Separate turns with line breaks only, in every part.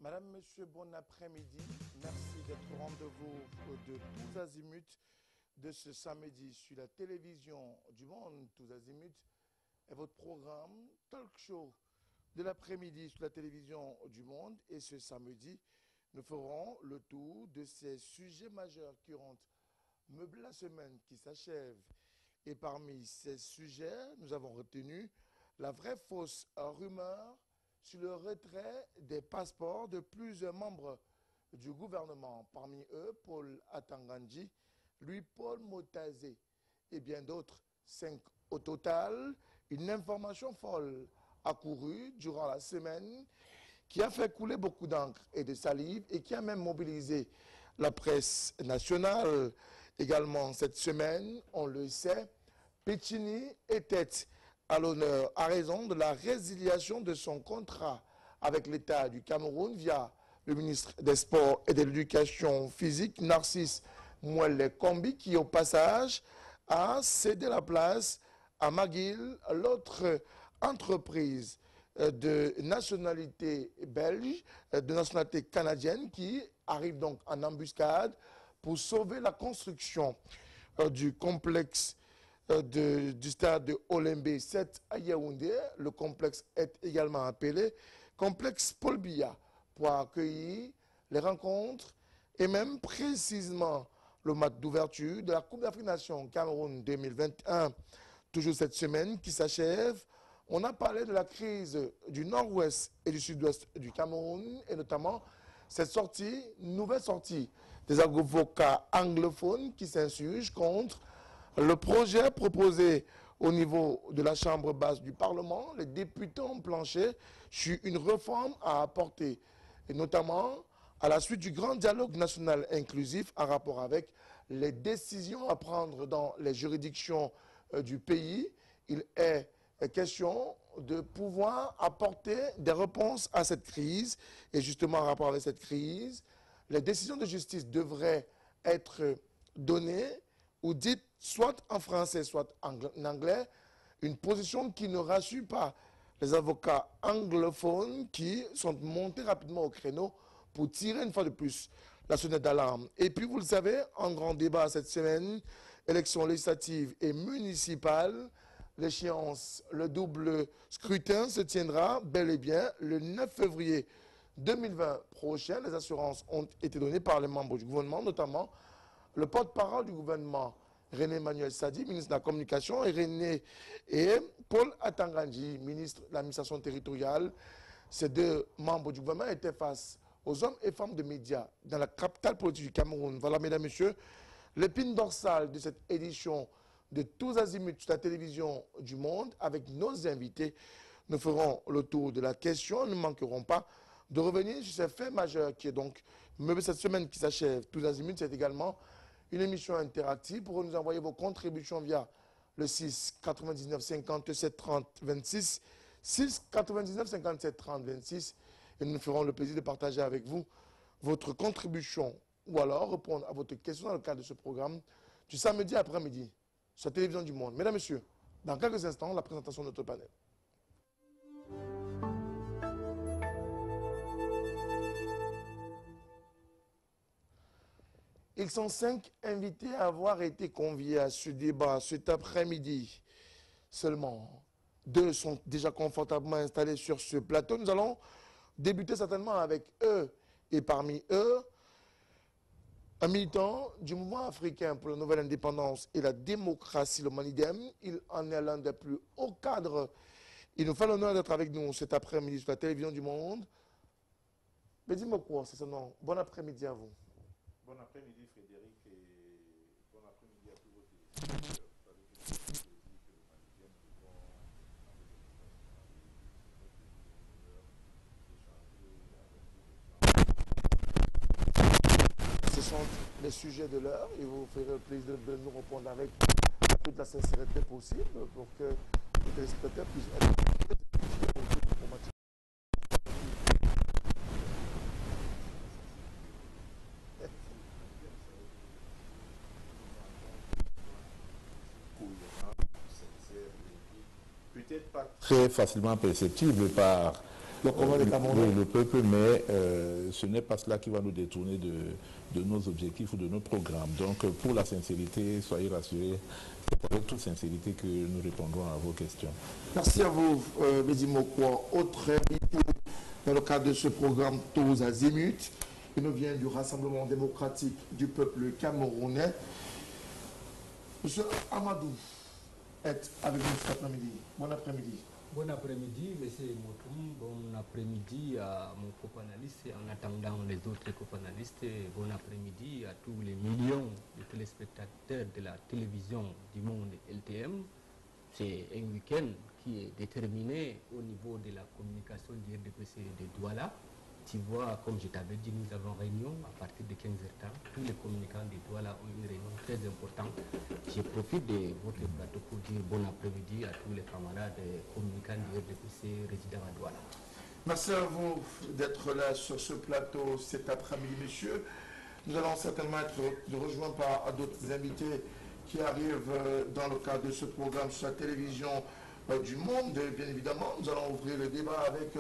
Madame, Monsieur, bon après-midi. Merci d'être au rendez-vous de Tous Azimuts de ce samedi sur la télévision du monde. Tous Azimuts est votre programme talk show de l'après-midi sur la télévision du monde. Et ce samedi, nous ferons le tour de ces sujets majeurs qui auront meublé la semaine qui s'achève. Et parmi ces sujets, nous avons retenu la vraie fausse rumeur sur le retrait des passeports de plusieurs membres du gouvernement. Parmi eux, Paul Atangandji, Louis-Paul Motazé et bien d'autres, 5 au total. Une information folle a couru durant la semaine qui a fait couler beaucoup d'encre et de salive et qui a même mobilisé la presse nationale. Également cette semaine, on le sait, Pichini était à l'honneur à raison de la résiliation de son contrat avec l'État du Cameroun via le ministre des Sports et de l'Éducation physique, Narcisse Mouelle Kombi, qui au passage a cédé la place à McGill, l'autre entreprise de nationalité belge, de nationalité canadienne, qui arrive donc en embuscade pour sauver la construction du complexe du stade de Olembe 7 à Yaoundé. Le complexe est également appelé complexe Paul Biya pour accueillir les rencontres et même précisément le match d'ouverture de la Coupe d'Afrique Nations Cameroun 2021. Toujours cette semaine qui s'achève, on a parlé de la crise du nord-ouest et du sud-ouest du Cameroun et notamment cette sortie, nouvelle sortie des avocats anglophones qui s'insurgent contre le projet proposé au niveau de la Chambre basse du Parlement. Les députés ont planché sur une réforme à apporter, et notamment à la suite du grand dialogue national inclusif en rapport avec les décisions à prendre dans les juridictions du pays. Il est question de pouvoir apporter des réponses à cette crise. Et justement, en rapport avec cette crise, les décisions de justice devraient être données ou dites soit en français, soit en anglais, une position qui ne rassure pas les avocats anglophones qui sont montés rapidement au créneau pour tirer une fois de plus la sonnette d'alarme. Et puis, vous le savez, en grand débat cette semaine, élections législatives et municipales, l'échéance, le double scrutin se tiendra bel et bien le 9 février 2020 prochain. Les assurances ont été données par les membres du gouvernement, notamment le porte-parole du gouvernement, René Manuel Sadi, ministre de la Communication, et Paul Atangandji, ministre de l'Administration territoriale. Ces deux membres du gouvernement étaient face aux hommes et femmes de médias dans la capitale politique du Cameroun. Voilà, mesdames et messieurs, l'épine dorsale de cette édition de Tous Azimuts sur la télévision du monde. Avec nos invités, nous ferons le tour de la question. Nous ne manquerons pas de revenir sur ces faits majeurs qui est donc meublé cette semaine qui s'achève. Tous Azimuts, c'est également une émission interactive pour nous envoyer vos contributions via le 6 99 57 30 26, 6 99 57 30 26, et nous nous ferons le plaisir de partager avec vous votre contribution ou alors répondre à votre question dans le cadre de ce programme du samedi après-midi sur la télévision du monde. Mesdames, Messieurs, dans quelques instants, la présentation de notre panel. Ils sont 5 invités à avoir été conviés à ce débat cet après-midi. Seulement 2 sont déjà confortablement installés sur ce plateau. Nous allons débuter certainement avec eux. Et parmi eux, un militant du mouvement africain pour la nouvelle indépendance et la démocratie, le Manidem. Il en est l'un des plus hauts cadres. Il nous fait l'honneur d'être avec nous cet après-midi sur la télévision du monde. Mais dis-moi quoi, c'est son nom. Bon après-midi à vous.
Bon après-midi Frédéric et bon après-midi à tous vos téléspectateurs. Vous savez que c'est un plaisir que le Malidienne devant avec
Ce sont les sujets de l'heure et vous ferez le plaisir de nous répondre avec toute la sincérité possible pour que les téléspectateurs puissent être informatifs.
peut-être pas très facilement perceptible par
le commun des Camerounais.
Oui, le peuple, mais ce n'est pas cela qui va nous détourner de nos objectifs ou de nos programmes. Donc, pour la sincérité, soyez rassurés, c'est avec toute sincérité que nous répondrons à vos questions.
Merci à vous, Mehdi Mokwa. Autre invité dans le cadre de ce programme Tous Azimuts. Il nous vient du Rassemblement démocratique du peuple camerounais. Monsieur Amadou est avec nous cet après-midi. Bon après-midi.
Bon après-midi, monsieur Motoum. Bon après-midi à mon co-panaliste et en attendant les autres co-panalistes. Bon après-midi à tous les millions de téléspectateurs de la télévision du monde LTM. C'est un week-end qui est déterminé au niveau de la communication du RDPC de Douala. Tu vois, comme je t'avais dit, nous avons réunion à partir de 15h30. Tous les communicants de Douala ont une réunion très importante. Je profite de votre plateau pour dire bon après-midi à tous les camarades communicants du RDPC résidant à Douala.
Merci à vous d'être là sur ce plateau cet après-midi, messieurs. Nous allons certainement être rejoints par d'autres invités qui arrivent dans le cadre de ce programme sur la télévision du monde. Bien évidemment, nous allons ouvrir le débat avec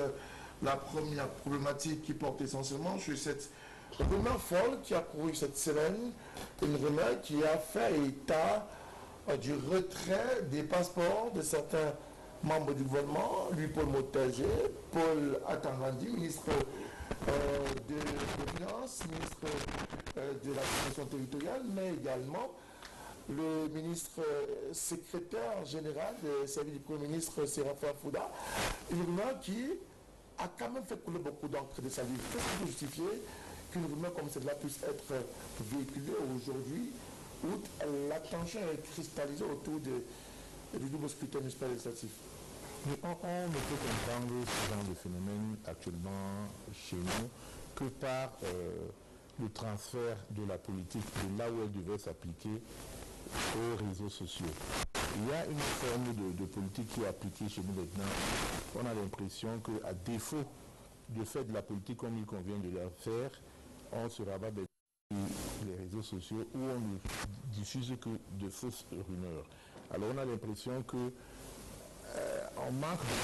la première problématique qui porte essentiellement sur cette rumeur folle qui a couru cette semaine, une rumeur qui a fait état du retrait des passeports de certains membres du gouvernement, lui Paul Motagé, Paul Atangandi, ministre des Finances, ministre de la Commission territoriale, mais également le ministre secrétaire général du service du Premier ministre, Séraphin Fouda, une rumeur qui a quand même fait couler beaucoup d'encre de sa vie. Qu'est-ce qui peut justifier qu'une rumeur comme celle-là puisse être véhiculée aujourd'hui où l'attention est cristallisée autour du double scrutin municipal législatif?
On ne peut comprendre ce genre de phénomène actuellement chez nous que par le transfert de la politique de là où elle devait s'appliquer aux réseaux sociaux. Il y a une forme de politique qui est appliquée chez nous maintenant. On a l'impression qu'à défaut de faire de la politique comme il convient de la faire, on se rabat sur les réseaux sociaux où on ne diffuse que de fausses rumeurs. Alors on a l'impression que on manque de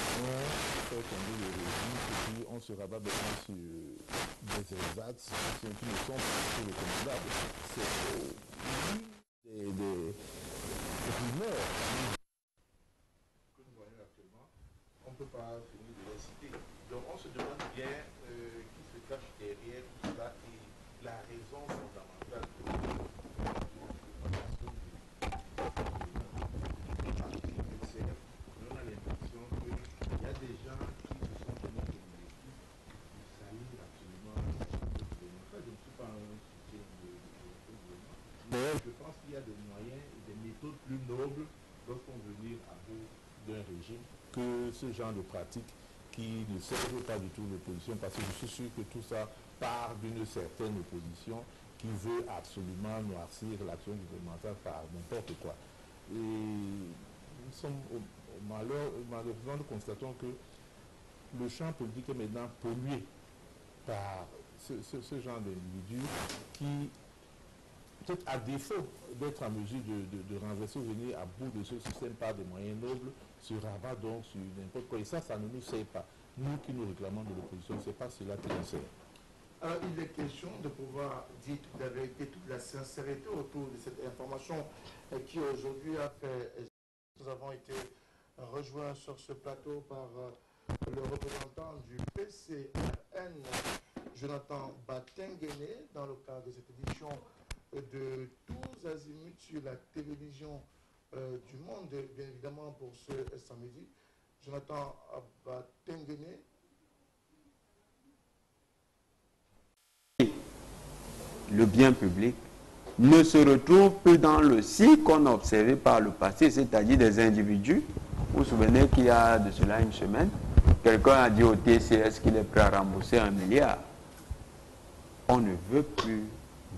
faire tomber le régime et puis on se rabat maintenant sur des ersatz qui ne sont pas recommandables. C'est des rumeurs que nous voyons actuellement, on ne peut pas finir de les citer. Donc on se demande bien qui se cache derrière tout cela et la raison fondamentale de on a l'impression qu'il y a des gens qui se sont tenus comme des équipes qui salissent absolument le gouvernement. Je ne suis pas un soutien de gouvernement, mais je pense qu'il y a des moyens et des méthodes plus nobles lorsqu'on veut venir à bout d'un régime que ce genre de pratiques qui ne servent pas du tout l'opposition, parce que je suis sûr que tout ça part d'une certaine opposition qui veut absolument noircir l'action gouvernementale par n'importe quoi. Et nous sommes malheureusement, nous constatons que le champ politique est maintenant pollué par ce genre d'individus qui, peut-être à défaut d'être en mesure de renverser ou venir à bout de ce système par des moyens nobles, se rabat donc sur n'importe quoi. Et ça ne nous sert pas. Nous qui nous réclamons de l'opposition, ce n'est pas cela qui nous sert.
Alors, il est question de pouvoir dire toute la vérité, toute la sincérité autour de cette information qui aujourd'hui a fait... Nous avons été rejoints sur ce plateau par le représentant du PCRN, Jonathan Batengene, dans le cadre de cette édition de Tous Azimuts sur la télévision du monde, bien évidemment pour ce samedi. Jonathan Batengene.
Le bien public ne se retrouve plus dans le cycle qu'on a observé par le passé, c'est-à-dire des individus. Vous vous souvenez qu'il y a de cela une semaine, quelqu'un a dit au TCS qu'il est prêt à rembourser 1 milliard. On ne veut plus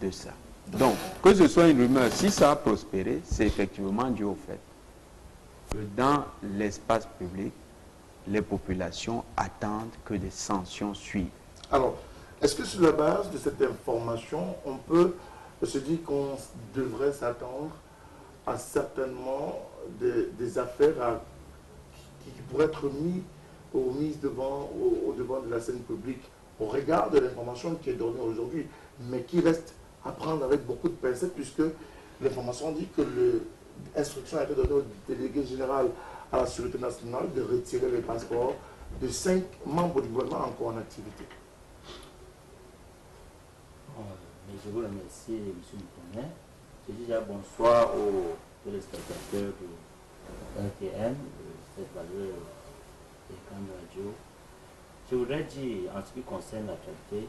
de ça. Donc, que ce soit une rumeur, si ça a prospéré, c'est effectivement dû au fait que dans l'espace public, les populations attendent que des sanctions suivent.
Alors, est-ce que sur la base de cette information, on peut se dire qu'on devrait s'attendre à certainement des affaires qui pourraient être mises mise au devant de la scène publique au regard de l'information qui est donnée aujourd'hui, mais qui reste à prendre avec beaucoup de pincettes, puisque l'information dit que l'instruction a été donnée au délégué général à la Sûreté nationale de retirer les passeports de 5 membres du gouvernement encore en activité.
Mais je vous remercie, M. Moutonnet. Je dis déjà bonsoir aux téléspectateurs de RTN, de cette valeur de Radio. Je voudrais dire, en ce qui concerne l'actualité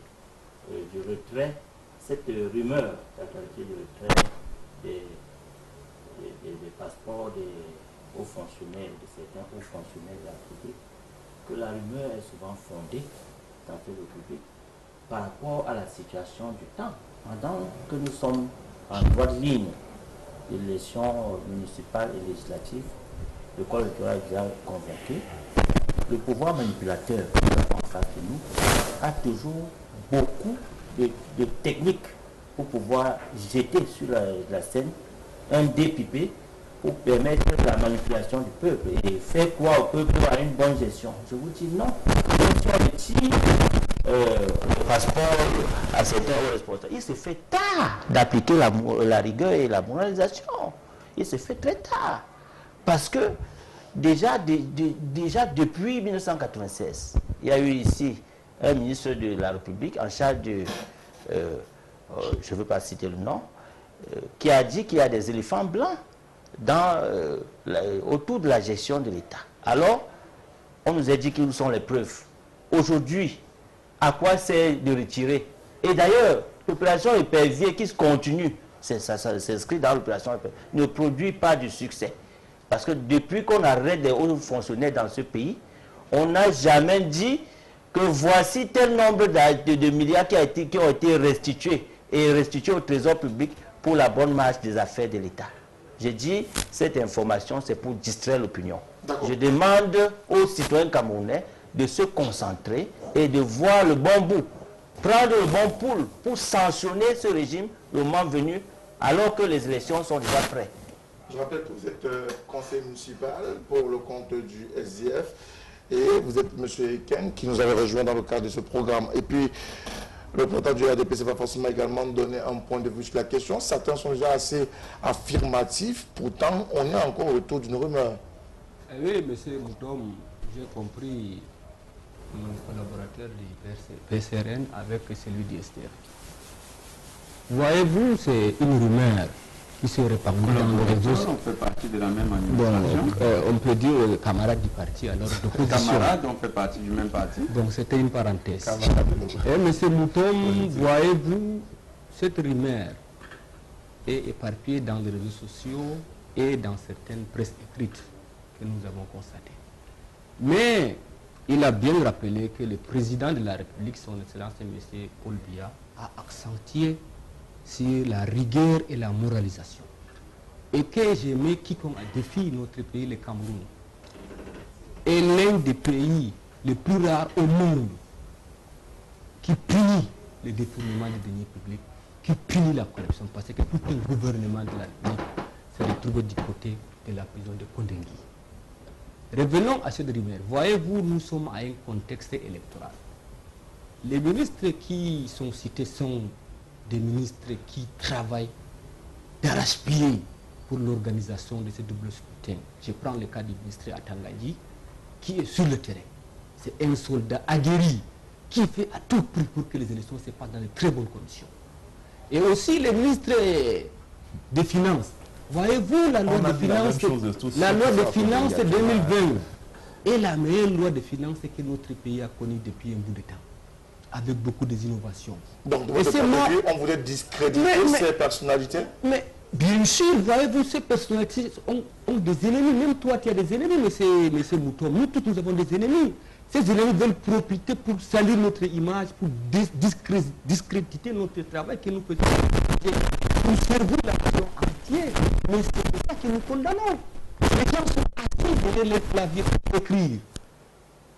du retrait, cette rumeur d'actualité du retrait des passeports des hauts fonctionnaires, de certains hauts fonctionnaires de la République, que la rumeur est souvent fondée dans le public par rapport à la situation du temps. Pendant que nous sommes en droite ligne des élections municipales et législatives, le corps électoral est déjà convaincu, le pouvoir manipulateur en face de nous a toujours beaucoup de techniques pour pouvoir jeter sur la scène un dépipé pour permettre la manipulation du peuple et faire croire au peuple à une bonne gestion. Je vous dis non. Si on retire le passeport à certains responsables, il se fait tard d'appliquer la rigueur et la moralisation. Il se fait très tard. Parce que déjà depuis 1996, il y a eu ici un ministre de la République en charge de, je ne veux pas citer le nom, qui a dit qu'il y a des éléphants blancs autour de la gestion de l'État. Alors, on nous a dit qu'ils sont les preuves. Aujourd'hui, à quoi c'est de retirer? Et d'ailleurs, l'opération épervier qui se continue, ça s'inscrit dans l'opération épervier, ne produit pas du succès. Parce que depuis qu'on arrête des hauts fonctionnaires dans ce pays, on n'a jamais dit que voici tel nombre de milliards qui ont été restitués et restitués au trésor public pour la bonne marche des affaires de l'État. J'ai dit, cette information, c'est pour distraire l'opinion. Je demande aux citoyens camerounais de se concentrer et de voir le bon bout, prendre le bon poule pour sanctionner ce régime le moment venu, alors que les élections sont déjà prêtes.
Je rappelle que vous êtes conseiller municipal pour le compte du SDF et vous êtes M. Eken qui nous avait rejoint dans le cadre de ce programme. Et puis, le président du RDP s'est pas forcément également donné un point de vue sur la question. Certains sont déjà assez affirmatifs, pourtant on est encore autour d'une rumeur.
Oui, M. Moutom, j'ai compris mon collaborateur du PCRN avec celui du SDF. Voyez-vous, c'est une rumeur qui se répand dans les réseaux.
On fait partie de la même administration.
On peut dire camarades du parti, alors d'opposition.
Camarades, on fait partie du même parti.
Donc c'était une parenthèse. Et M. Moutom, voyez-vous, cette rumeur est éparpillée dans les réseaux sociaux et dans certaines presses écrites que nous avons constatées. Mais il a bien rappelé que le président de la République, son Excellence M. Paul Biya, a accentué sur la rigueur et la moralisation. Et que j'ai mis quiconque a défié notre pays, le Cameroun, est l'un des pays les plus rares au monde qui punit le détournement des deniers publics, qui punit la corruption. Parce que tout un gouvernement de la République s'est retrouvé du côté de la prison de Kondengui. Revenons à cette rumeur. Voyez-vous, nous sommes à un contexte électoral. Les ministres qui sont cités sont des ministres qui travaillent d'arrache-pied pour l'organisation de ce double scrutin. Je prends le cas du ministre Atangadji, qui est sur le terrain. C'est un soldat aguerri qui fait à tout prix pour que les élections se passent dans de très bonnes conditions. Et aussi le ministre des Finances. Voyez-vous, la loi de finances 2020 est la meilleure loi de finances que notre pays a connue depuis un bout de temps, avec beaucoup d'innovations.
Donc, de votre point de vue, on voulait discréditer ces personnalités? Mais
bien sûr, voyez-vous, ces personnalités ont des ennemis. Même toi, tu as des ennemis, M. Mouton. Nous tous, nous avons des ennemis. Ces ennemis veulent profiter pour salir notre image, pour discréditer notre travail que nous faisons, pour servir la nation entière. Mais c'est pour ça que nous condamnons. Les gens sont assis derrière les claviers pour écrire.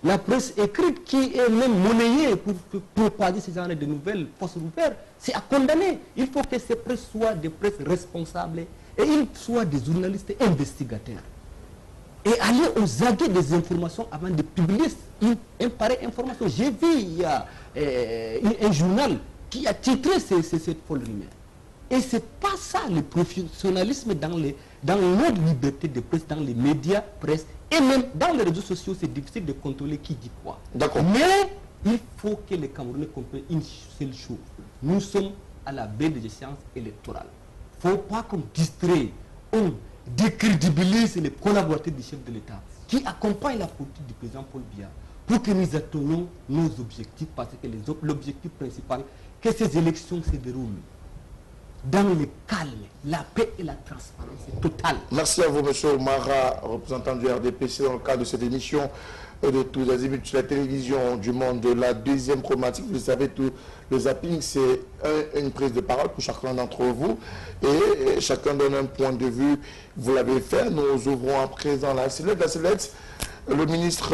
La presse écrite qui est même monnayée pour propager ce genre de nouvelles fausses nouvelles, c'est à condamner. Il faut que ces presses soient des presses responsables et ils soient des journalistes investigateurs. et aller aux aguets des informations avant de publier une pareille information. J'ai vu, il y a un journal qui a titré cette folle rumeur. Et ce n'est pas ça le professionnalisme dans notre liberté de presse, dans les médias presse, et même dans les réseaux sociaux, c'est difficile de contrôler qui dit quoi.
D'accord.
Mais il faut que les Camerounais comprennent une seule chose. Nous sommes à la veille des échéances électorales. Il ne faut pas qu'on distrait, on décrédibilise les collaborateurs du chef de l'État qui accompagnent la politique du président Paul Biya pour que nous atteignons nos objectifs, parce que l'objectif principal, que ces élections se déroulent dans le calme, la paix et la transparence totale.
Merci à vous, M. Omara, représentant du RDPC, dans le cadre de cette émission de Tous Azimuts sur la télévision du monde. De la deuxième problématique, vous le savez, tout le zapping, c'est une prise de parole pour chacun d'entre vous. Et chacun donne un point de vue. Vous l'avez fait. Nous ouvrons à présent la sellette. La sellette, le ministre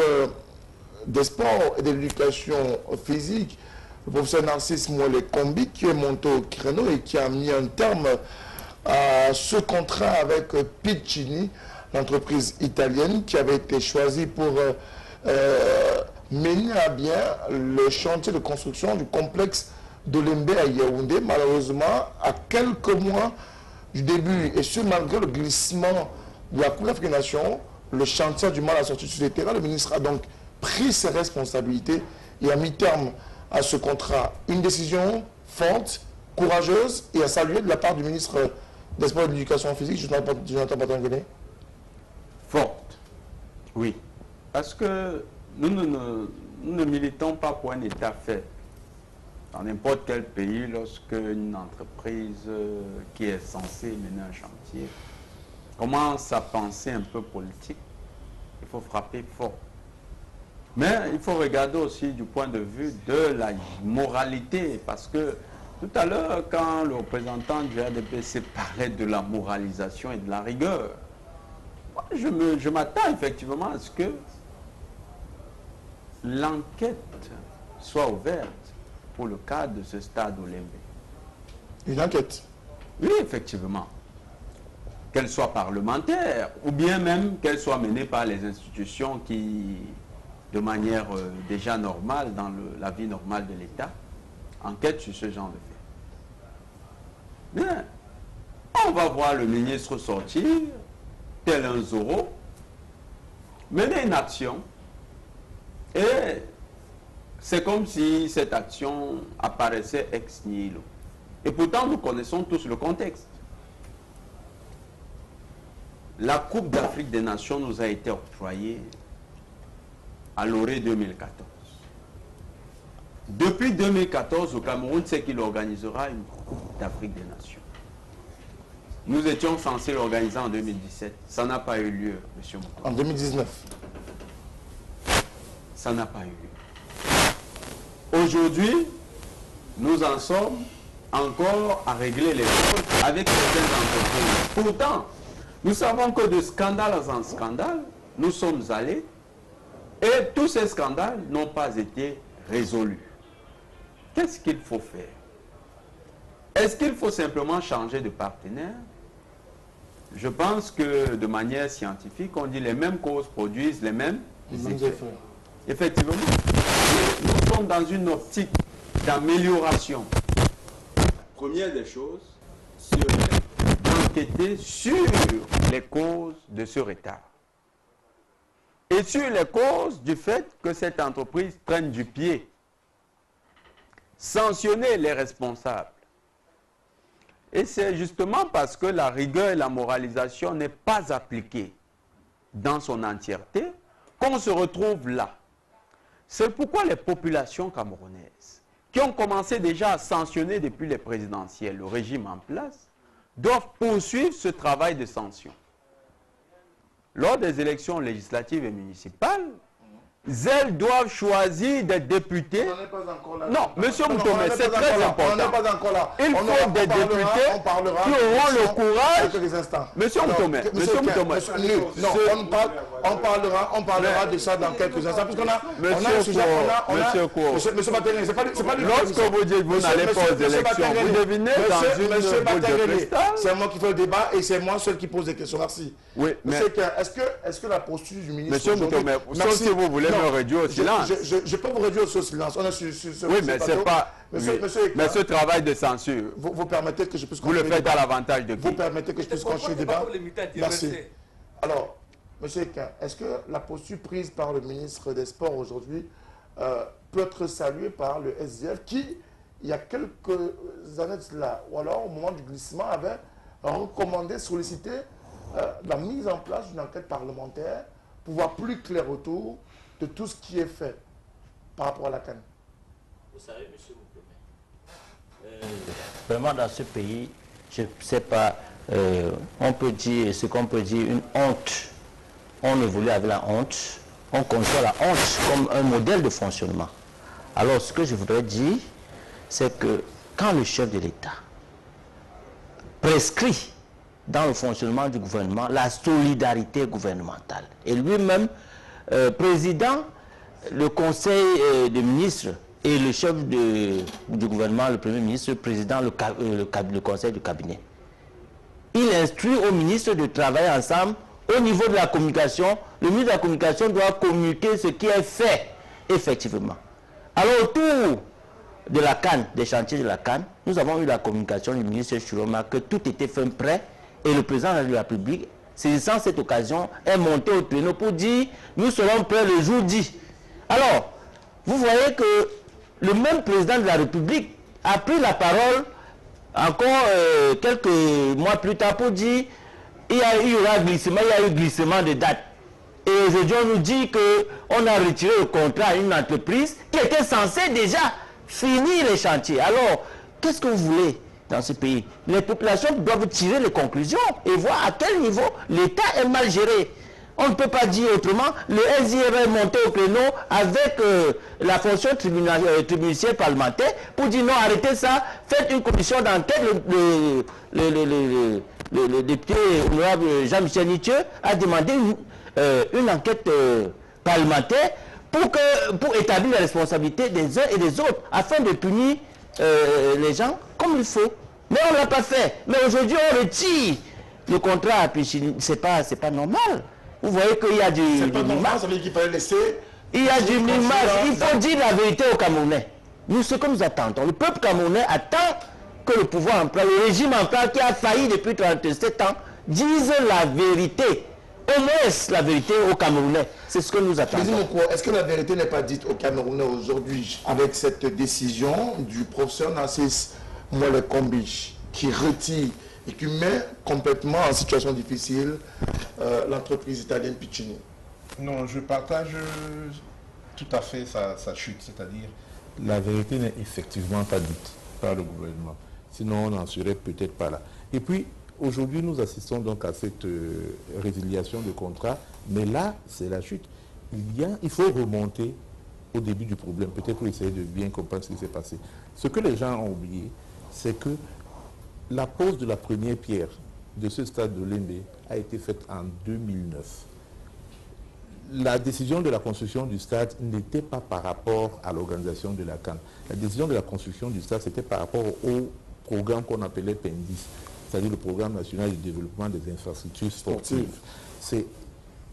des Sports et de l'Éducation physique, le professeur Narcisse Mouele-Kombi, qui est monté au créneau et qui a mis un terme à ce contrat avec Piccini, l'entreprise italienne qui avait été choisie pour mener à bien le chantier de construction du complexe d'Olembe à Yaoundé. Malheureusement, à quelques mois du début, et ce malgré le glissement de la Coupe d'Afrique des Nations, le chantier a du mal à sortir sur le terrain. Le ministre a donc pris ses responsabilités et a mis terme à ce contrat. Une décision forte, courageuse et à saluer de la part du ministre des Sports et de l'Éducation physique, Jonathan Batangene.
Forte, oui. Parce que nous ne militons pas pour un État fait. Dans n'importe quel pays, lorsque une entreprise qui est censée mener un chantier commence à penser un peu politique, il faut frapper fort. Mais il faut regarder aussi du point de vue de la moralité, parce que tout à l'heure, quand le représentant du RDPC parlait de la moralisation et de la rigueur, moi, je m'attends effectivement à ce que l'enquête soit ouverte pour le cas de ce stade Olembe.
Une enquête?
Oui, effectivement. Qu'elle soit parlementaire, ou bien même qu'elle soit menée par les institutions qui, de manière déjà normale, dans la vie normale de l'État, enquête sur ce genre de fait. Mais on va voir le ministre sortir, tel un Zorro, mener une action, et c'est comme si cette action apparaissait ex nihilo. Et pourtant, nous connaissons tous le contexte. La Coupe d'Afrique des Nations nous a été octroyée à l'orée 2014. Depuis 2014, au Cameroun, c'est qu'il organisera une Coupe d'Afrique des Nations. Nous étions censés l'organiser en 2017. Ça n'a pas eu lieu, M. Mouton.
En 2019.
Ça n'a pas eu lieu. Aujourd'hui, nous en sommes encore à régler les choses avec certaines entreprises. Pourtant, nous savons que de scandale en scandale, nous sommes allés et tous ces scandales n'ont pas été résolus. Qu'est-ce qu'il faut faire? Est-ce qu'il faut simplement changer de partenaire? Je pense que de manière scientifique, on dit les mêmes causes produisent les mêmes effets. Effectivement, nous sommes dans une optique d'amélioration. Première des choses serait d'enquêter sur les causes de ce retard. Et sur les causes du fait que cette entreprise traîne du pied. Sanctionner les responsables. Et c'est justement parce que la rigueur et la moralisation n'est pas appliquée dans son entièreté qu'on se retrouve là. C'est pourquoi les populations camerounaises, qui ont commencé déjà à sanctionner depuis les présidentielles, le régime en place, doivent poursuivre ce travail de sanction. Lors des élections législatives et municipales, elles doivent choisir des députés.
On n'en est pas encore là.
Non, monsieur
Non,
Moutomé,
on n'en est
c'est
pas
très
encore là. On n'en
important.
est pas encore là.
Il faut des députés
on parlera
qui auront le courage.
quelques instants.
Monsieur
Alors,
Moutomé, monsieur Moutomé.
Non, on parlera de ça dans quelques instants. Puisqu'on a un sujet, monsieur Batengue, c'est pas du
lorsque vous dites que vous n'allez pas aux élections, vous devinez dans une
monsieur Batengue,
cristal.
c'est moi qui fais le débat et c'est moi seul qui pose des questions. Merci.
Oui, mais
est-ce que la posture du ministre
monsieur Moutomé, sauf si vous voulez me réduire au silence.
Je peux vous réduire au silence. On est sur
oui, mais c'est pas.
Monsieur,
mais ce travail de censure,
vous permettez que je puisse
vous le faites à l'avantage de qui?
Vous permettez que je puisse continuer le débat? Merci. Alors, monsieur Ekin, est-ce que la posture prise par le ministre des Sports aujourd'hui peut être saluée par le SDF qui, il y a quelques années de cela, ou alors au moment du glissement, avait recommandé, sollicité la mise en place d'une enquête parlementaire pour voir plus clair autour de tout ce qui est fait par rapport à la CAN?
Vous savez, monsieur Moutomé, vraiment dans ce pays, je ne sais pas, on peut dire ce qu'on peut dire une honte. On évolue avec la honte, on conçoit la honte comme un modèle de fonctionnement. Alors ce que je voudrais dire, c'est que quand le chef de l'État prescrit dans le fonctionnement du gouvernement la solidarité gouvernementale, et lui-même, président, le conseil des ministres et le chef du gouvernement, le premier ministre, président, le conseil du cabinet, il instruit au ministre de travailler ensemble au niveau de la communication. Le ministre de la communication doit communiquer ce qui est fait effectivement. Alors autour de la CAN, des chantiers de la CAN, nous avons eu la communication du ministre Chiroma que tout était fait prêt et le président de la République, saisissant cette occasion, est monté au créneau pour dire nous serons prêts le jour dit. Alors, vous voyez que le même président de la République a pris la parole encore quelques mois plus tard pour dire il y aura glissement, il y a eu glissement de date. Et aujourd'hui, on nous dit qu'on a retiré le contrat à une entreprise qui était censée déjà finir les chantiers. Alors, qu'est-ce que vous voulez dans ce pays? Les populations doivent tirer les conclusions et voir à quel niveau l'État est mal géré. On ne peut pas dire autrement. Le SIR est monté au créneau avec la fonction tribunicienne parlementaire pour dire non, arrêtez ça, faites une commission d'enquête. Le député honorable Jean-Michel Nitieux a demandé une enquête parlementaire pour établir la responsabilité des uns et des autres afin de punir les gens comme il faut. Mais on ne l'a pas fait. Mais aujourd'hui, on retire le contrat à Pichini. C'est pas normal. Vous voyez qu'il y a du mimage.
Ça veut dire qu'il fallait laisser.
Il y a du mimage. Il faut dire la vérité aux Camerounais. Nous, ce que nous attendons, le peuple camerounais attend que le pouvoir en place, le régime en place qui a failli depuis 37 ans, dise la vérité. Au moins la vérité aux Camerounais. C'est ce que nous attendons.
Est-ce que la vérité n'est pas dite aux Camerounais aujourd'hui avec cette décision du professeur Narcisse Moelle-Kombi qui retire et qui met complètement en situation difficile l'entreprise italienne Pichini?
Non, je partage tout à fait sa chute, c'est-à-dire la vérité n'est effectivement pas dite par le gouvernement. Sinon, on n'en serait peut-être pas là. Et puis, aujourd'hui, nous assistons donc à cette résiliation de contrat, mais là, c'est la chute. Il faut remonter au début du problème, peut-être pour essayer de bien comprendre ce qui s'est passé. Ce que les gens ont oublié, c'est que la pose de la première pierre de ce stade de Lembe a été faite en 2009. La décision de la construction du stade n'était pas par rapport à l'organisation de la CAN. La décision de la construction du stade, c'était par rapport au programme qu'on appelait PENDIS, c'est-à-dire le Programme national de développement des infrastructures sportives. C'est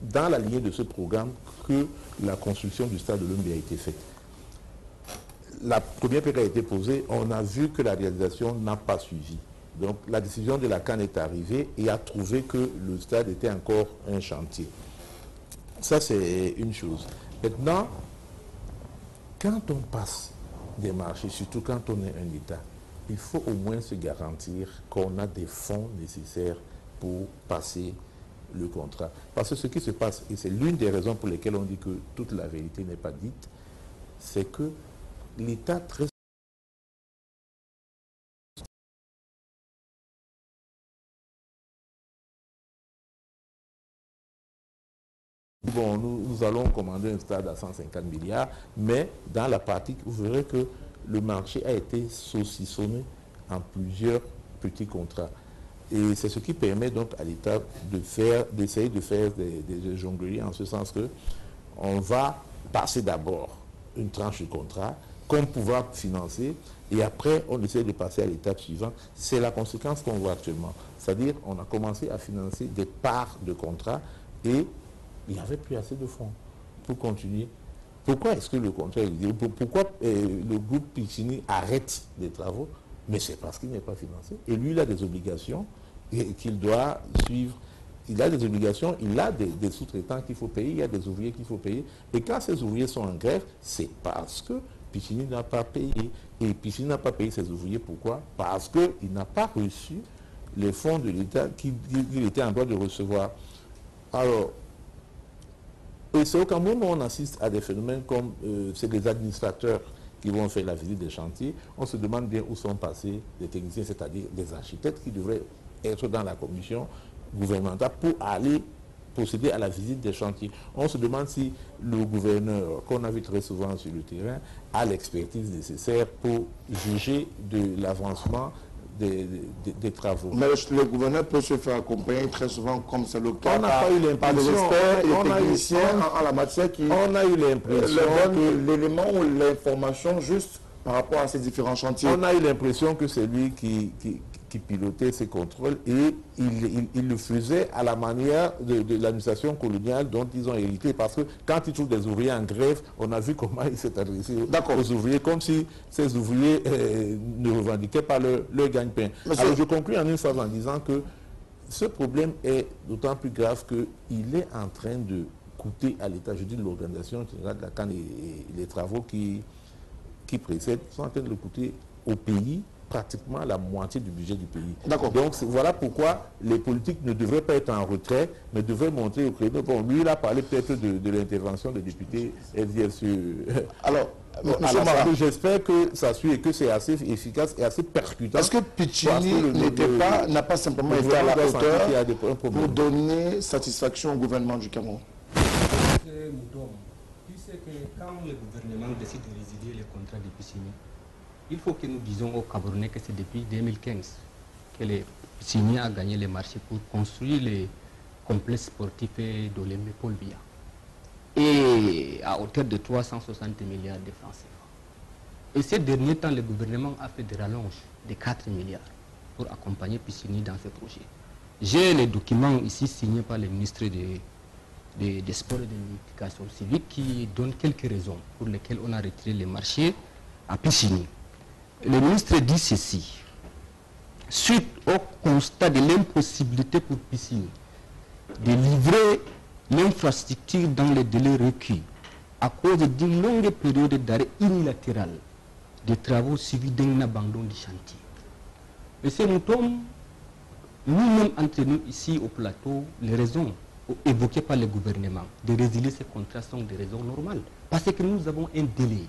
dans la lignée de ce programme que la construction du stade de Lembe a été faite. La première pierre a été posée, on a vu que la réalisation n'a pas suivi. Donc la décision de la CAN est arrivée et a trouvé que le stade était encore un chantier. Ça, c'est une chose. Maintenant, quand on passe des marchés, surtout quand on est un État, il faut au moins se garantir qu'on a des fonds nécessaires pour passer le contrat. Parce que ce qui se passe, et c'est l'une des raisons pour lesquelles on dit que toute la vérité n'est pas dite, c'est que l'État très
Bon, nous allons commander un stade à 150 milliards, mais dans la pratique, vous verrez que le marché a été saucissonné en plusieurs petits contrats. Et c'est ce qui permet donc à l'État d'essayer de faire des jongleries, en ce sens que on va passer d'abord une tranche de contrat comme pouvoir financer, et après on essaie de passer à l'étape suivante. C'est la conséquence qu'on voit actuellement. C'est-à-dire on a commencé à financer des parts de contrat et il n'y avait plus assez de fonds pour continuer. Pourquoi est-ce que le contrat est lié? Pourquoi le groupe Piccini arrête les travaux? Mais c'est parce qu'il n'est pas financé. Et lui, il a des obligations qu'il doit suivre. Il a des obligations, il a des sous-traitants qu'il faut payer, il y a des ouvriers qu'il faut payer. Et quand ces ouvriers sont en grève, c'est parce que Piccini n'a pas payé. Et Piccini n'a pas payé ses ouvriers. Pourquoi? Parce qu'il n'a pas reçu les fonds de l'État qu'il était en droit de recevoir. Alors, et c'est au Cameroun où on assiste à des phénomènes comme c'est des administrateurs qui vont faire la visite des chantiers. On se demande bien où sont passés les techniciens, c'est-à-dire des architectes qui devraient être dans la commission gouvernementale pour aller procéder à la visite des chantiers. On se demande si le gouverneur, qu'on a vu très souvent sur le terrain, a l'expertise nécessaire pour juger de l'avancement des travaux.
Mais le gouverneur peut se faire accompagner très souvent, comme c'est le cas,
on n'a pas eu l'impression,
et techniciens en la matière qui
on a eu l'impression
que l'élément ou l'information juste par rapport à ces différents chantiers.
On a eu l'impression que c'est lui qui pilotait ces contrôles et il le faisait à la manière de l'administration coloniale dont ils ont hérité, parce que quand ils trouvent des ouvriers en grève, on a vu comment il s'est adressé aux ouvriers, comme si ces ouvriers ne revendiquaient pas leur gagne-pain. Alors je conclus en une phrase en disant que ce problème est d'autant plus grave qu'il est en train de coûter à l'État, je dis l'organisation générale de la CAN et les travaux qui précèdent sont en train de le coûter au pays pratiquement la moitié du budget du pays. Donc voilà pourquoi les politiques ne devraient pas être en retrait, mais devraient monter au créneau. Bon, lui, il a parlé peut-être de l'intervention des députés FDF.
Alors,
j'espère que ça suit et que c'est assez efficace et assez percutant.
Est-ce que Piccini n'a pas simplement été à la hauteur pour donner satisfaction au gouvernement du Cameroun?
Tu sais que quand le gouvernement décide de résilier les contrats de Piccini, il faut que nous disions aux Camerounais que c'est depuis 2015 que Piccini a gagné les marchés pour construire les complexes sportifs d'Olemé Paul Biya. Et à hauteur de 360 milliards de francs CFA. Et ces derniers temps, le gouvernement a fait des rallonges de 4 milliards pour accompagner Piccini dans ce projet. J'ai les documents ici signés par le ministre des Sports et de l'Éducation civique qui donnent quelques raisons pour lesquelles on a retiré les marchés à Piccini. Le ministre dit ceci: suite au constat de l'impossibilité pour Piccini de livrer l'infrastructure dans les délais requis à cause d'une longue période d'arrêt unilatéral des travaux suivis d'un abandon du chantier. Monsieur Moutom, nous-mêmes entre nous ici au plateau, les raisons évoquées par le gouvernement de résilier ces contrats sont des raisons normales, parce que nous avons un délai.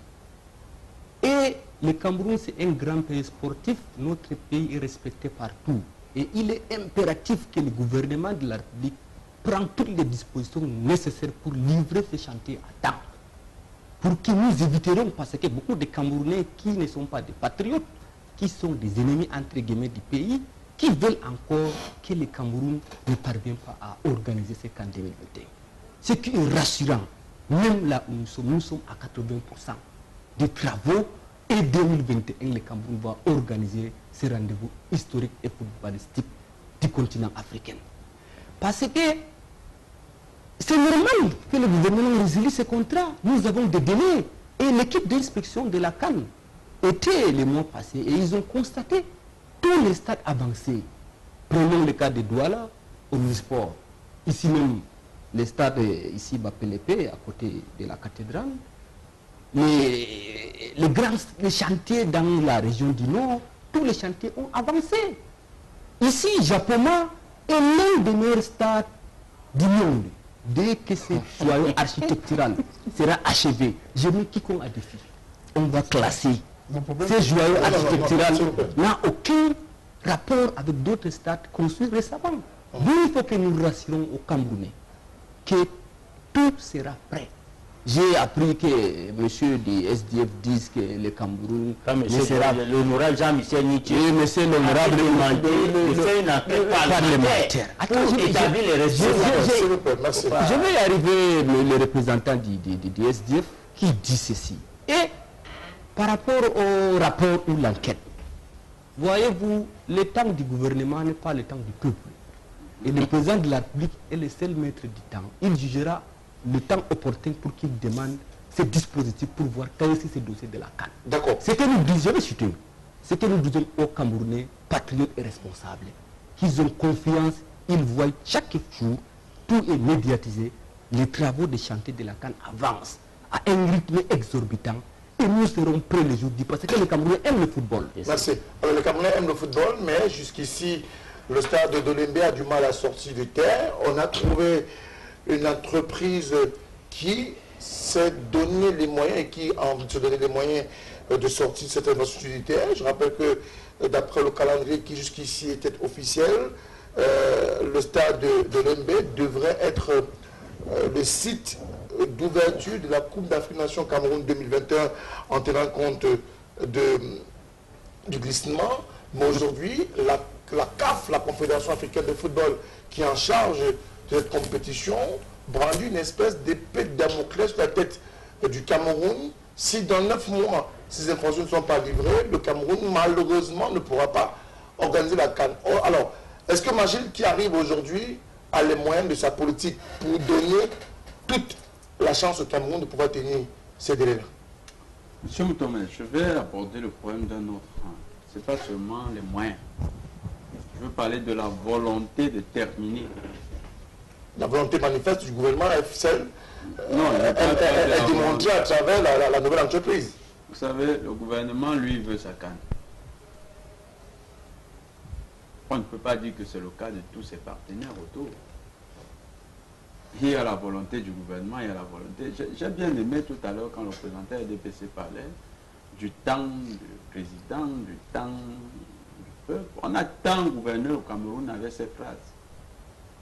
Et le Cameroun, c'est un grand pays sportif, notre pays est respecté partout. Et il est impératif que le gouvernement de la République prenne toutes les dispositions nécessaires pour livrer ce chantier à temps. Pour que nous éviterons, parce que beaucoup de Camerounais qui ne sont pas des patriotes, qui sont des ennemis entre guillemets du pays, qui veulent encore que le Cameroun ne parvienne pas à organiser ce camp 2021. Ce qui est rassurant, même là où nous sommes à 80% des travaux, et 2021, le Cameroun va organiser ce rendez-vous historique et footballistique du continent africain. Parce que c'est normal que le gouvernement résilie ces contrats. Nous avons des délais. Et l'équipe d'inspection de la CAN était le mois passé et ils ont constaté tous les stades avancés. Prenons le cas de Douala, au Sport. Ici même, le stade ici, Bapelepe, à côté de la cathédrale. Les chantiers dans la région du Nord, tous les chantiers ont avancé. Ici, Japoma est l'un des meilleurs stades du monde. Dès que ce joyau architectural sera achevé, je mets quiconque à défi. On va classer. Ce joyau architectural n'a aucun rapport avec d'autres stades construits récemment. Il faut que nous rassurons aux Camerounais que tout sera prêt. J'ai appris que monsieur du SDF disent que le Cameroun
l'honorable Jean-Michel Nietzsche
monsieur l'honorable
demandé de faire une enquête parlementaire pour établir les responsables.
Je vais y arriver, le représentant du SDF qui dit ceci. Et par rapport au rapport ou l'enquête, voyez-vous, le temps du gouvernement n'est pas le temps du peuple. Et le président de la République est le seul maître du temps. Il jugera le temps opportun pour qu'il demande ces dispositifs pour voir quel est ce dossier de la CAN.
D'accord.
Ce que nous disons, ce que nous disons aux Camerounais, patriotes et responsables, qu'ils ont confiance, ils voient chaque jour, tout est médiatisé, les travaux de chantier de la CAN avancent à un rythme exorbitant et nous serons prêts le jour du parce que les Camerounais aiment le football.
Merci. Alors, les Camerounais aiment le football, mais jusqu'ici, le stade de Dolembe a du mal à sortir de terre. On a trouvé une entreprise qui s'est donné les moyens et qui a envie de se donner les moyens de sortir cette infrastructure du terre. Je rappelle que d'après le calendrier qui jusqu'ici était officiel, le stade de Dolembe devrait être le site d'ouverture de la Coupe d'Afrique Nation Cameroun 2021 en tenant compte du glissement. Mais aujourd'hui, la CAF, la Confédération africaine de football, qui est en charge de cette compétition, brandit une espèce d'épée de Damoclès sur la tête du Cameroun. Si dans 9 mois, ces infrastructures ne sont pas livrées, le Cameroun, malheureusement, ne pourra pas organiser la CAN. Alors, est-ce que Magil, qui arrive aujourd'hui, a les moyens de sa politique pour donner toute la chance au Cameroun de pouvoir tenir ces délais-là?
Monsieur Moutomé, je vais aborder le problème d'un autre angle. Ce n'est pas seulement les moyens. Je veux parler de la volonté de terminer.
La volonté manifeste du gouvernement est celle
est
démontrée à travers la nouvelle entreprise.
Vous savez, le gouvernement, lui, veut sa canne. On ne peut pas dire que c'est le cas de tous ses partenaires autour. Il y a la volonté du gouvernement, il y a la volonté. J'ai bien aimé tout à l'heure quand le représentant RDPC parlait du temps du président, du temps du peuple. On a tant gouverné au Cameroun avec ces phrases.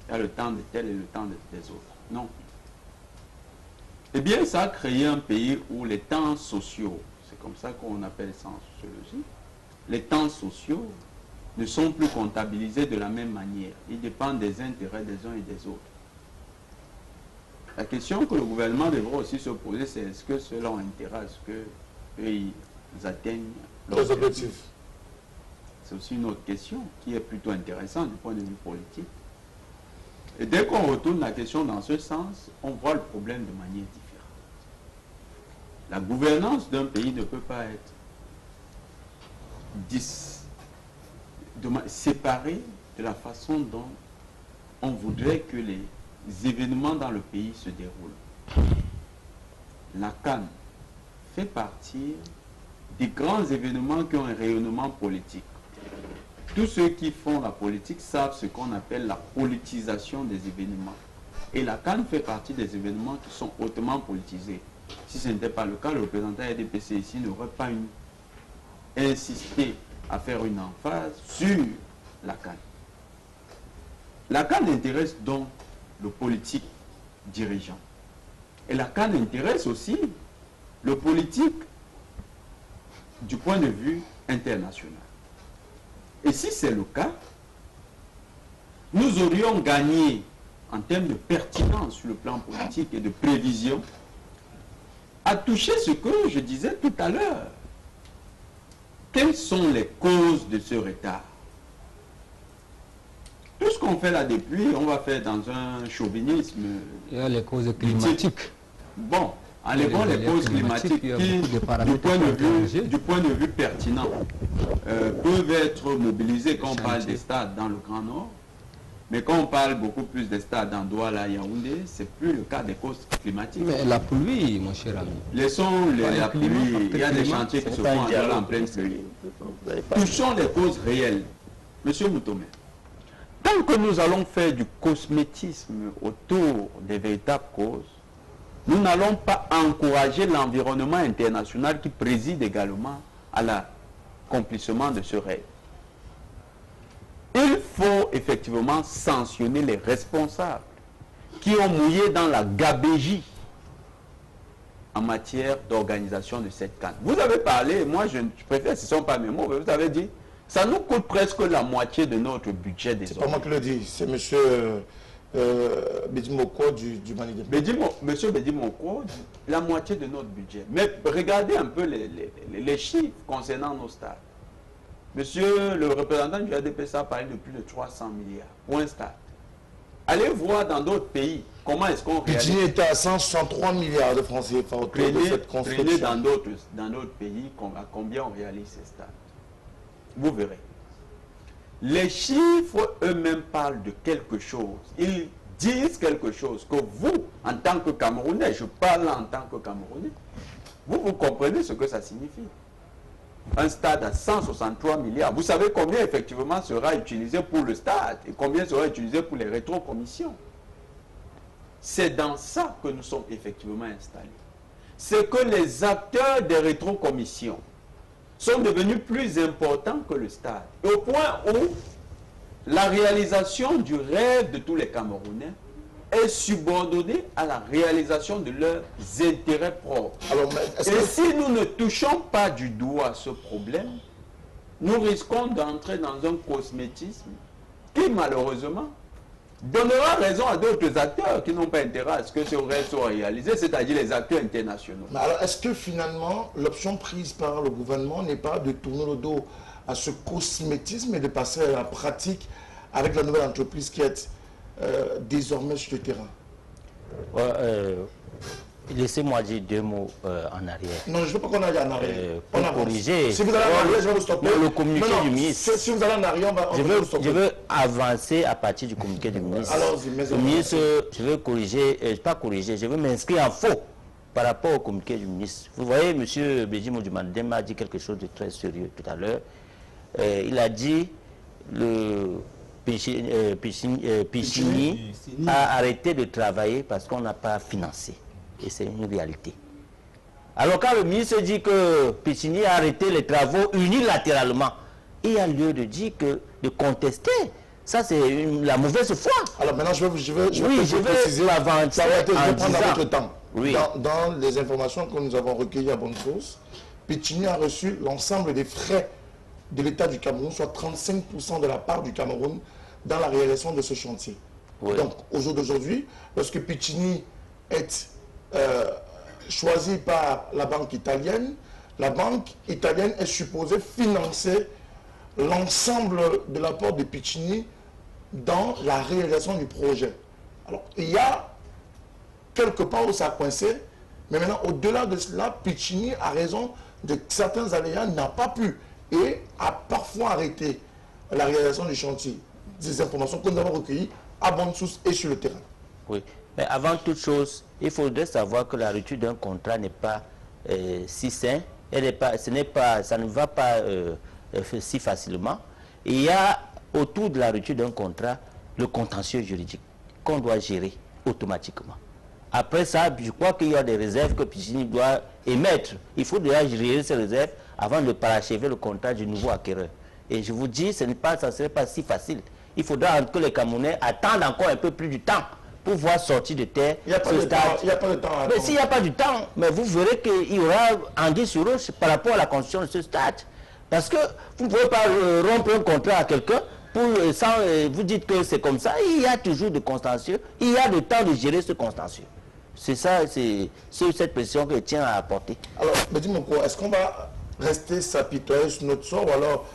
Il y a le temps de tel et le temps des autres. Non. Eh bien, ça a créé un pays où les temps sociaux, c'est comme ça qu'on appelle ça en sociologie, les temps sociaux ne sont plus comptabilisés de la même manière. Ils dépendent des intérêts des uns et des autres. La question que le gouvernement devra aussi se poser, c'est est-ce que cela a intérêt à ce qu'ils atteignent leurs objectifs? C'est aussi une autre question qui est plutôt intéressante du point de vue politique. Et dès qu'on retourne la question dans ce sens, on voit le problème de manière différente. La gouvernance d'un pays ne peut pas être séparée de la façon dont on voudrait que les événements dans le pays se déroulent. La CAN fait partie des grands événements qui ont un rayonnement politique. Tous ceux qui font la politique savent ce qu'on appelle la politisation des événements. Et la CAN fait partie des événements qui sont hautement politisés. Si ce n'était pas le cas, le représentant RDPC ici n'aurait pas insisté à faire une emphase sur la CAN. La CAN intéresse donc le politique dirigeant. Et la CAN intéresse aussi le politique du point de vue international. Et si c'est le cas, nous aurions gagné en termes de pertinence sur le plan politique et de prévision à toucher ce que je disais tout à l'heure. Quelles sont les causes de ce retard? Tout ce qu'on fait là depuis, on va faire dans un chauvinisme.
Il y a les causes climatiques.
Bon, enlevons les causes climatiques qui, du point de vue pertinent, peuvent être mobilisées quand on parle des stades dans le Grand Nord. Mais quand on parle beaucoup plus des stades dans Douala, Yaoundé, c'est plus le cas des causes climatiques.
Mais la pluie, mon cher ami.
Laissons la pluie, il y a des chantiers qui se font en pleine pluie. Touchons les causes réelles. Monsieur Moutomé, tant que nous allons faire du cosmétisme autour des véritables causes, nous n'allons pas encourager l'environnement international qui préside également à l'accomplissement de ce rêve. Il faut effectivement sanctionner les responsables qui ont mouillé dans la gabégie en matière d'organisation de cette CAN. Vous avez parlé, moi je préfère, ce ne sont pas mes mots, mais vous avez dit, ça nous coûte presque la moitié de notre budget des
C'est pas moi qui le dis, c'est monsieur Bédi Moko du Mali.
Monsieur Bédi Moko, la moitié de notre budget. Mais regardez un peu les chiffres concernant nos stades. Monsieur le représentant du ADPS a parlé de plus de 300 milliards pour un stade. Allez voir dans d'autres pays comment est-ce qu'on réalise.
Pichini était à 163 milliards de francs CFA autour de cette construction.
Prenez dans d'autres pays à combien on réalise ces stades. Vous verrez. Les chiffres eux-mêmes parlent de quelque chose. Ils disent quelque chose que vous, en tant que Camerounais, je parle en tant que Camerounais, vous comprenez ce que ça signifie. Un stade à 163 milliards. Vous savez combien effectivement sera utilisé pour le stade et combien sera utilisé pour les rétrocommissions. C'est dans ça que nous sommes effectivement installés. C'est que les acteurs des rétrocommissions sont devenus plus importants que le stade. Et au point où la réalisation du rêve de tous les Camerounais est subordonnée à la réalisation de leurs intérêts propres.
Alors,
et si nous ne touchons pas du doigt ce problème, nous risquons d'entrer dans un cosmétisme qui, malheureusement, donnera raison à d'autres acteurs qui n'ont pas intérêt à ce que ce rêve soit réalisé, c'est-à-dire les acteurs internationaux.
Mais alors, est-ce que finalement, l'option prise par le gouvernement n'est pas de tourner le dos à ce cosmétisme et de passer à la pratique avec la nouvelle entreprise qui est désormais sur le terrain?
Laissez-moi dire deux mots en arrière.
Non, je ne veux pas qu'on aille en arrière.
Pour corriger.
Si vous allez en arrière, je vais vous stopper.
Le communiqué du ministre.
Si vous allez en arrière, on va vous stopper.
Je veux avancer à partir du communiqué du ministre.
Allons-y, mais
le ministre, je veux corriger, pas corriger, je veux m'inscrire en faux par rapport au communiqué du ministre. Vous voyez, M. Béji Modjumandem a dit quelque chose de très sérieux tout à l'heure. Il a dit le Pichini a arrêté de travailler parce qu'on n'a pas financé. Et c'est une réalité. Alors quand le ministre dit que Pichini a arrêté les travaux unilatéralement, il y a lieu de dire que, de contester. Ça, c'est la mauvaise foi.
Alors maintenant, je vais
préciser.
Ça va être, je vais prendre votre temps.
Oui.
Dans les informations que nous avons recueillies à bonne source, Pichini a reçu l'ensemble des frais de l'État du Cameroun, soit 35% de la part du Cameroun dans la réalisation de ce chantier. Oui. Donc, au jour d'aujourd'hui, lorsque Pichini est choisi par la banque italienne est supposée financer l'ensemble de l'apport de Pichini dans la réalisation du projet. Alors, il y a quelque part où ça a coincé, mais maintenant, au-delà de cela, Pichini a raison de certains aléas, n'a pas pu et a parfois arrêté la réalisation du chantier. Des informations que nous avons recueillies à bonne source et sur le terrain.
Oui. Mais avant toute chose, il faudrait savoir que la rupture d'un contrat n'est pas si sain, ça ne va pas si facilement. Il y a autour de la rupture d'un contrat le contentieux juridique qu'on doit gérer automatiquement. Après ça, je crois qu'il y a des réserves que Pichini doit émettre. Il faut déjà gérer ces réserves avant de parachever le contrat du nouveau acquéreur. Et je vous dis, ça ne serait pas si facile. Il faudra que les Camerounais attendent encore un peu plus du temps pour voir sortir de terre ce stade.
Il n'y a pas de temps.
Mais s'il n'y a pas de temps, mais vous verrez qu'il y aura anguille sur roche par rapport à la construction de ce stade. Parce que vous ne pouvez pas rompre un contrat à quelqu'un sans vous dites que c'est comme ça. Il y a toujours de contentieux. Il y a le temps de gérer ce contentieux. C'est ça, c'est cette pression que je tiens à apporter. Alors,
mais dis-moi quoi, est-ce qu'on va rester s'apitoyer sur notre sort ou alors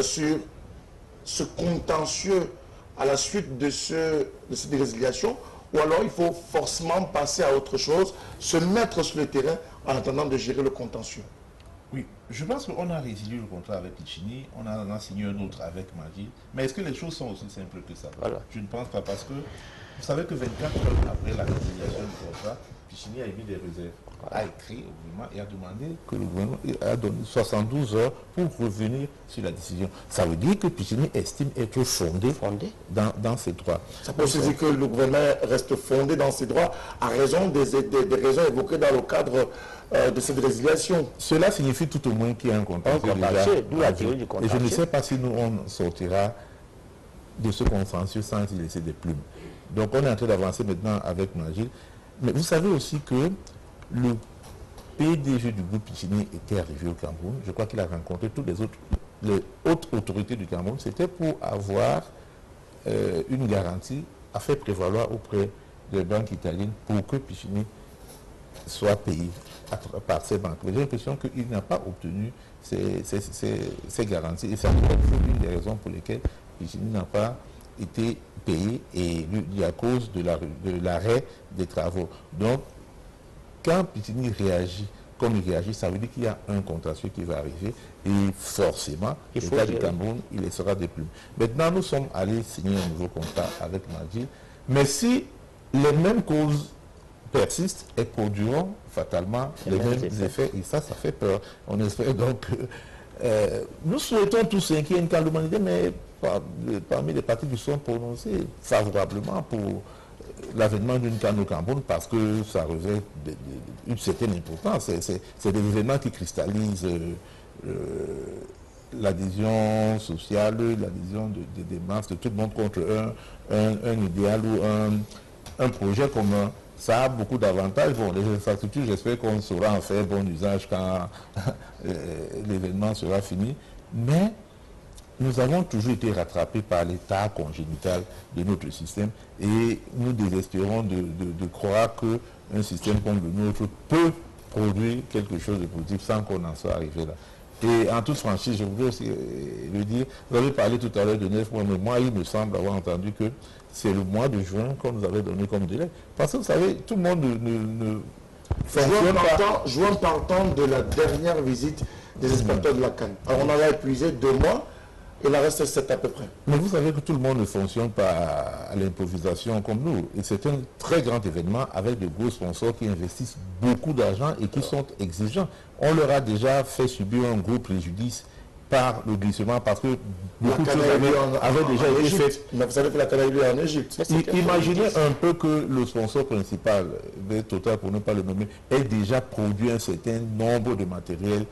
sur ce contentieux à la suite de cette résiliation, ou alors il faut forcément passer à autre chose, se mettre sur le terrain en attendant de gérer le contentieux?
Oui, je pense qu'on a résilié le contrat avec Pichini, on a signé un autre avec Madi, mais est-ce que les choses sont aussi simples que ça? Voilà. Je ne pense pas, parce que vous savez que 24 heures après la résiliation du contrat, Pichini a émis des réserves, a écrit au gouvernement et a demandé que le gouvernement a donné 72 heures pour revenir sur la décision. Ça veut dire que Pichini estime être fondé dans ses droits.
Ça peut aussi dire que le gouvernement reste fondé dans ses droits à raison des raisons évoquées dans le cadre de cette résiliation.
Cela signifie tout au moins qu'il y a un contentieux.
D'où la théorie du contentieux.
Et je ne sais pas si nous on sortira de ce consensus sans y laisser des plumes. Donc on est en train d'avancer maintenant avec Magil. Mais vous savez aussi que le PDG du groupe Pichini était arrivé au Cameroun. Je crois qu'il a rencontré toutes les hautes autorités du Cameroun. C'était pour avoir une garantie à faire prévaloir auprès des banques italiennes pour que Pichini soit payé par ces banques. J'ai l'impression qu'il n'a pas obtenu ces garanties. Et c'est une des raisons pour lesquelles Pichini n'a pas été payé et à cause de l'arrêt des travaux. Donc, quand Pichini réagit comme il réagit, ça veut dire qu'il y a un contentieux qui va arriver et forcément, l'État du Cameroun, il les sera des plumes. Maintenant, nous sommes allés signer un nouveau contrat avec Magil, mais si les mêmes causes persistent et produiront fatalement les mêmes effets, et ça fait peur. On espère donc que nous souhaitons tous qu'il y ait une calme d'humanité, mais parmi les partis qui sont prononcés favorablement pour l'avènement d'une canne au Cameroun, parce que ça revêt une certaine importance. C'est des événements qui cristallisent l'adhésion sociale, l'adhésion des masses, de tout le monde contre un idéal ou un projet commun. Ça a beaucoup d'avantages. Bon, les infrastructures, j'espère qu'on saura en faire bon usage quand l'événement sera fini. Mais nous avons toujours été rattrapés par l'état congénital de notre système et nous désespérons de croire qu'un système comme le nôtre peut produire quelque chose de positif sans qu'on en soit arrivé là. Et en toute franchise, je voudrais aussi le dire, vous avez parlé tout à l'heure de 9 mois, mais moi, il me semble avoir entendu que c'est le mois de juin qu'on nous avait donné comme délai. Parce que vous savez, tout le monde ne fonctionne pas.
Juin partant de la dernière visite des inspecteurs de la CAN. Alors on avait épuisé 2 mois. Il en reste 7 à peu près.
Mais vous savez que tout le monde ne fonctionne pas à l'improvisation comme nous. Et c'est un très grand événement avec de gros sponsors qui investissent beaucoup d'argent et qui sont exigeants. On leur a déjà fait subir un gros préjudice par le glissement parce que beaucoup de choses avaient déjà été faites.
Mais vous savez que la CAN a eu lieu en Égypte.
Imaginez un peu que le sponsor principal, Total pour ne pas le nommer, ait déjà produit un certain nombre de matériels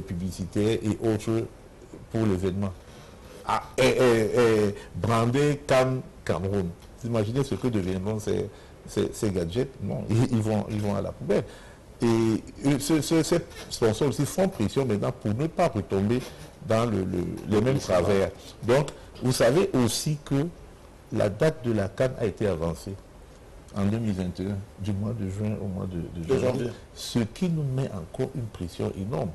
publicitaires et autres pour l'événement. Brander CAN Cameroun. Vous imaginez ce que deviendront ces gadgets? Non, ils vont à la poubelle. Et ces sponsors aussi font pression maintenant pour ne pas retomber dans les mêmes travers. Donc, vous savez aussi que la date de la CAN a été avancée en 2021, du mois de juin au mois de janvier, ce qui nous met encore une pression énorme.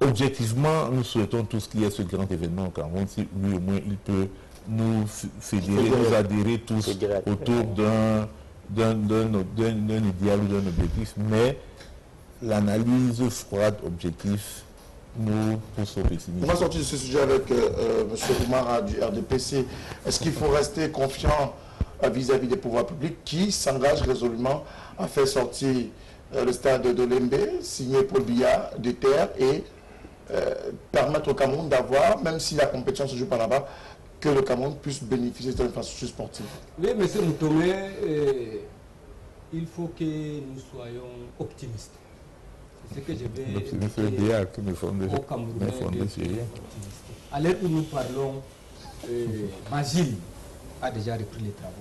Objectivement, nous souhaitons tous qu'il y ait ce grand événement au Cameroun, si lui au moins il peut nous fédérer, nous adhérer tous autour d'un idéal ou d'un objectif, mais l'analyse froide, objectif, nous pousse au pessimisme.
On va sortir de ce sujet avec M. Oumara du RDPC. Est-ce qu'il faut rester confiant vis-à-vis des pouvoirs publics qui s'engagent résolument à faire sortir le stade de Lembe, signé Paul Biya de terre et permettre au Cameroun d'avoir, même si la compétition se joue par là-bas, que le Cameroun puisse bénéficier de cette infrastructure sportive?
Oui, M. Moutomé, il faut que nous soyons optimistes. C'est ce que je vais au Camerounais. À l'heure où nous parlons, Magil a déjà repris les travaux.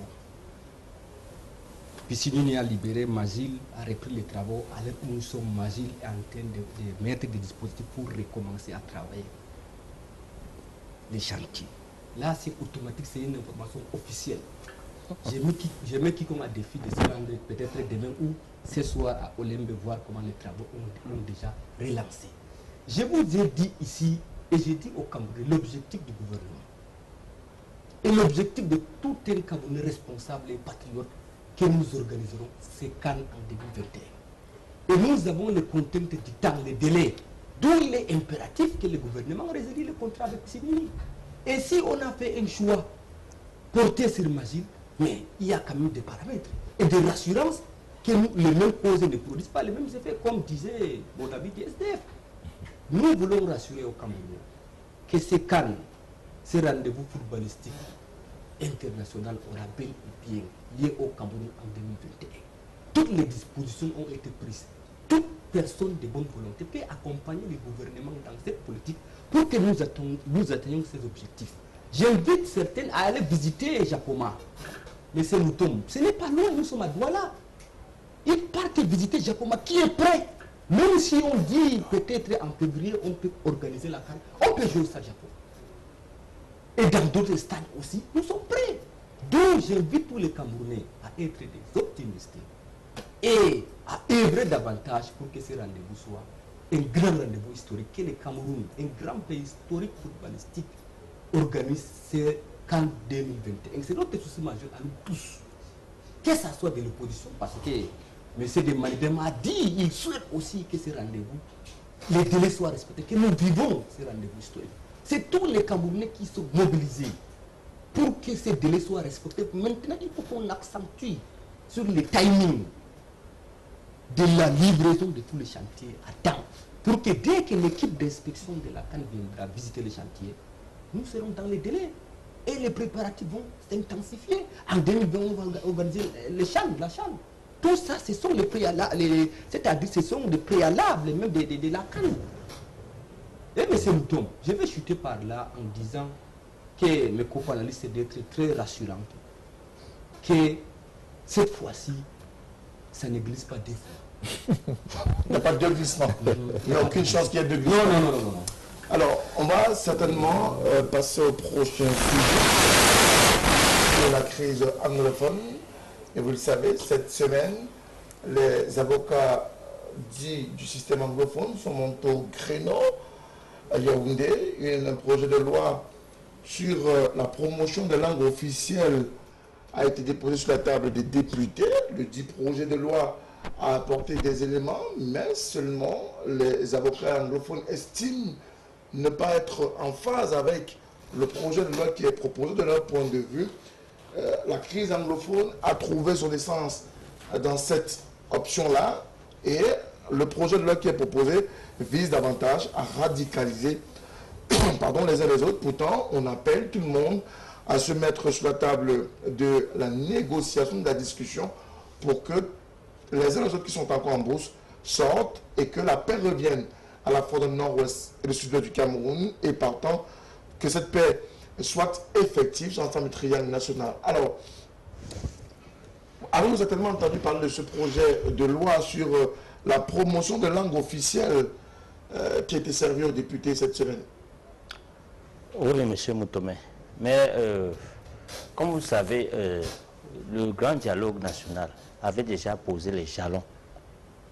Pichini a libéré, Magil a repris les travaux. À l'heure où nous sommes, Magil est en train de mettre des dispositifs pour recommencer à travailler les chantiers. Là, c'est automatique, c'est une information officielle. Je mets quiconque à défi de se rendre peut-être demain ou ce soir à Olembe voir comment les travaux ont déjà relancé. Je vous ai dit ici, et j'ai dit au Cameroun, l'objectif du gouvernement et l'objectif de tout un Camerounais responsable et patriote que nous organiserons ces CAN en 2021. Et nous avons le contraintes du temps, les délais, d'où il est impératif que le gouvernement résilie le contrat avec Pichini. Et si on a fait un choix porté sur Magil, mais il y a quand même des paramètres et des rassurances que les mêmes causes ne produisent pas les mêmes effets, comme disait mon ami du SDF. Nous voulons rassurer au Cameroun que ces CAN, ces rendez-vous footballistiques international aura bel et bien lié au Cameroun en 2021. Toutes les dispositions ont été prises. Toute personne de bonne volonté peut accompagner le gouvernement dans cette politique pour que nous atteignions ces objectifs. J'invite certaines à aller visiter Japoma. Mais c'est Moutoum. Ce n'est pas loin, nous sommes à Douala. Ils partent visiter Japoma qui est prêt. Même si on dit peut-être en février, on peut organiser la CAN, on peut jouer au stade Japon. Et dans d'autres stades aussi, nous sommes prêts. Donc j'invite tous les Camerounais à être des optimistes et à œuvrer davantage pour que ce rendez-vous soit un grand rendez-vous historique, que le Cameroun, un grand pays historique footballistique, organise ce CAN 2021. C'est notre souci majeur à nous tous. Que ce soit de l'opposition, parce que M. Demandem a dit, il souhaite aussi que ce rendez-vous, les délais soient respectés, que nous vivons ce rendez-vous historique. C'est tous les Camerounais qui sont mobilisés pour que ces délais soient respectés. Maintenant, il faut qu'on accentue sur le timing de la livraison de tous les chantiers à temps. Pour que dès que l'équipe d'inspection de la CAN viendra visiter les chantiers, nous serons dans les délais. Et les préparatifs vont s'intensifier. En 2020, on va organiser la CHAN. Tout ça, ce sont les préalables, c'est-à-dire ce sont des préalables même de la CAN. Et M. Moutoum, je vais chuter par là en disant que mes co-panélistes d'être très rassurantes, que cette fois-ci, ça ne glisse pas deux fois.
Il n'y a pas de glissement. Il n'y a aucune chance qu'il y ait de glissement.
Non.
Alors, on va certainement passer au prochain sujet de la crise anglophone. Et vous le savez, cette semaine, les avocats dits du système anglophone sont montés au créneau à Yaoundé. Un projet de loi sur la promotion des langues officielles a été déposé sur la table des députés. Le dit projet de loi a apporté des éléments, mais seulement les avocats anglophones estiment ne pas être en phase avec le projet de loi qui est proposé. De leur point de vue, la crise anglophone a trouvé son essence dans cette option-là, et le projet de loi qui est proposé vise davantage à radicaliser les uns les autres. Pourtant, on appelle tout le monde à se mettre sur la table de la négociation, de la discussion, pour que les uns les autres qui sont encore en brousse sortent et que la paix revienne à la fois dans le nord-ouest et le sud-ouest du Cameroun, et partant que cette paix soit effective sur l'ensemble du triangle national. Alors, avez-vous certainement entendu parler de ce projet de loi sur la promotion de langue officielle qui a été servi aux députés cette semaine?
Oui, M. Moutomé. Mais, comme vous savez, le grand dialogue national avait déjà posé les jalons